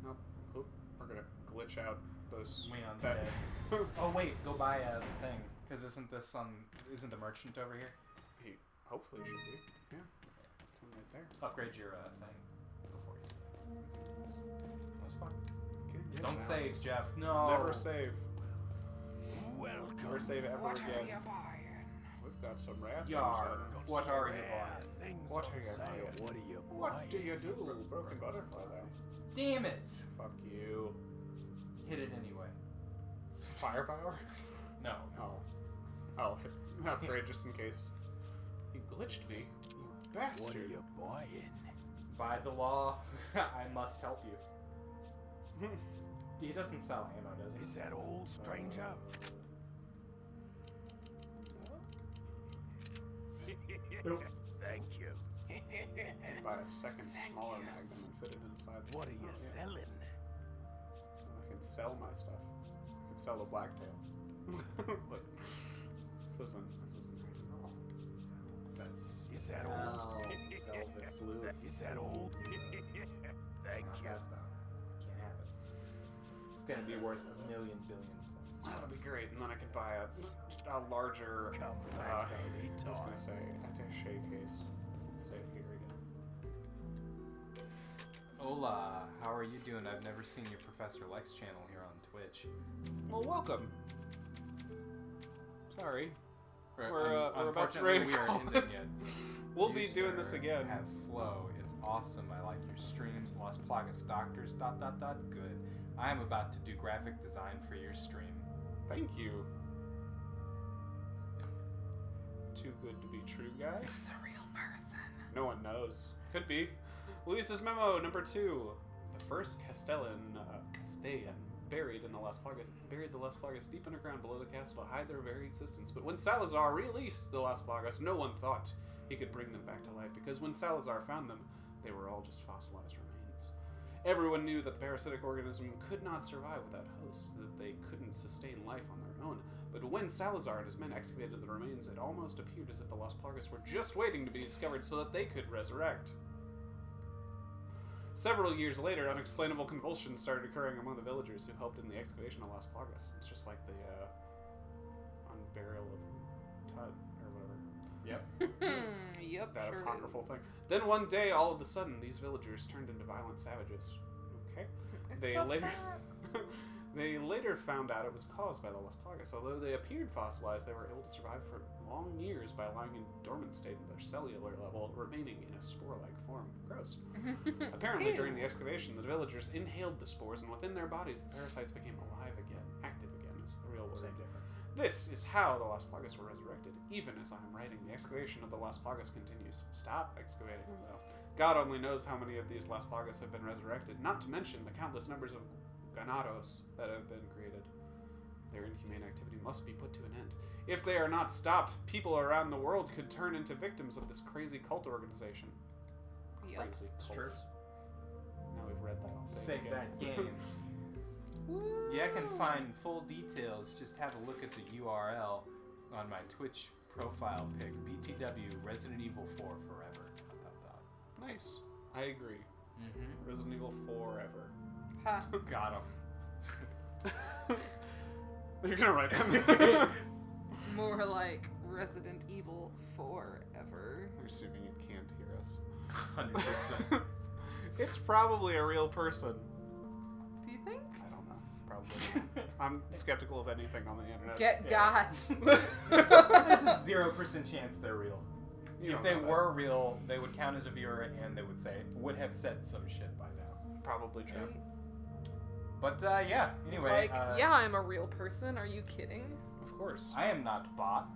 Nope. Oop. We're gonna glitch out those. Leon's that- dead. Oh wait, go buy the thing. Because isn't the merchant over here? He hopefully should be. Yeah. It's one right there. Upgrade your thing before you. That's fine. Okay. Yeah, Don't sounds- save, Jeff. No. Never save. Welcome. Never save ever What again. are you buying? We've got some rare Yar. things. What are you Rare buying? things What on are you sale. buying? What are you What buying? do you do? Broken butterfly there. Damn it! Fuck you. Hit it anyway. Firepower? No. Oh. Oh, hit upgrade just in case. You glitched me, you bastard. What are you buying? By the law, I must help you. He doesn't sell ammo, does he? Is that all, stranger? Thank you. Buy a second smaller magnum and fit it inside. What are you Oh, yeah. selling? I can sell my stuff. I can sell the blacktail. Look, this isn't right at all. That's Is that all? velvet blue. Is that all? Thank Not you. bad, though. Can't have it. It's gonna be worth a million billion points. That'll be great, and then I can buy a larger, Come I back was anytime. gonna say, attaché case. Save here again. Hola, how are you doing? I've never seen your Professor Lex channel here on Twitch. Well, welcome. Sorry. We're about to Unfortunately, ready to we aren't call ending it. yet. We'll You, be doing this sir, again. Have flow. It's awesome. I like your streams. Las Plagas Doctors. ... Good. I am about to do graphic design for your stream. Thank you. Too good to be true, guy. He's a real person. No one knows. Could be. Luis's memo number 2. The first Castellan buried the Las Plagas deep underground below the castle to hide their very existence. But when Salazar released the Las Plagas, no one thought he could bring them back to life, because when Salazar found them, they were all just fossilized remains. Everyone knew that the parasitic organism could not survive without hosts, that they couldn't sustain life on their own. But when Salazar and his men excavated the remains, it almost appeared as if the Las Plagas were just waiting to be discovered so that they could resurrect. Several years later, unexplainable convulsions started occurring among the villagers who helped in the excavation of Las Plagas. It's just like the unburial of Tut, or whatever. Yep. Yep, That sure apocryphal is. thing. Then one day, all of a sudden, these villagers turned into violent savages. Okay. It's They the later facts. they later found out it was caused by the Las Plagas. Although they appeared fossilized, they were able to survive for long years by lying in dormant state at their cellular level, remaining in a spore-like form. Gross. Apparently, Ew. during the excavation, the villagers inhaled the spores, and within their bodies, the parasites became alive again. Active again is the real word. Same difference. This is how the Las Plagas were resurrected. Even as I'm writing, the excavation of the Las Plagas continues. Stop excavating, though. God only knows how many of these Las Plagas have been resurrected, not to mention the countless numbers of ganados that have been created. Their inhumane activity must be put to an end. If they are not stopped, people around the world could turn into victims of this crazy cult organization. Yep. Crazy It's cults. true. Now we've read that, I'll say it Save again. that game. Yeah, I can find full details. Just have a look at the URL on my Twitch profile pic. BTW Resident Evil 4 Forever. ... Nice. I agree. Mm-hmm. Resident Evil Forever. Ha. Got him. You're gonna write that. More like Resident Evil Forever. You're assuming it can't hear us. 100%. It's probably a real person. Do you think? I don't know. Probably. I'm skeptical of anything on the internet. Get Yeah. got. There's a 0% chance they're real. You If don't they know that. were real, they would count as a viewer and they would have said some shit by now. Probably true. But yeah, anyway. Like, yeah, I'm a real person. Are you kidding? Of course. I am not bot.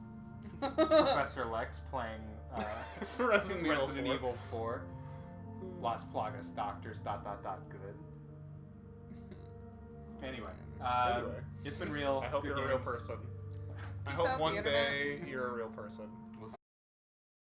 Professor Lex playing Resident Evil 4. Las Plagas Doctors ... Good. Anyway, Anyway. it's been real. I hope Good you're a real games. person. I Peace hope out, one the day you're a real person.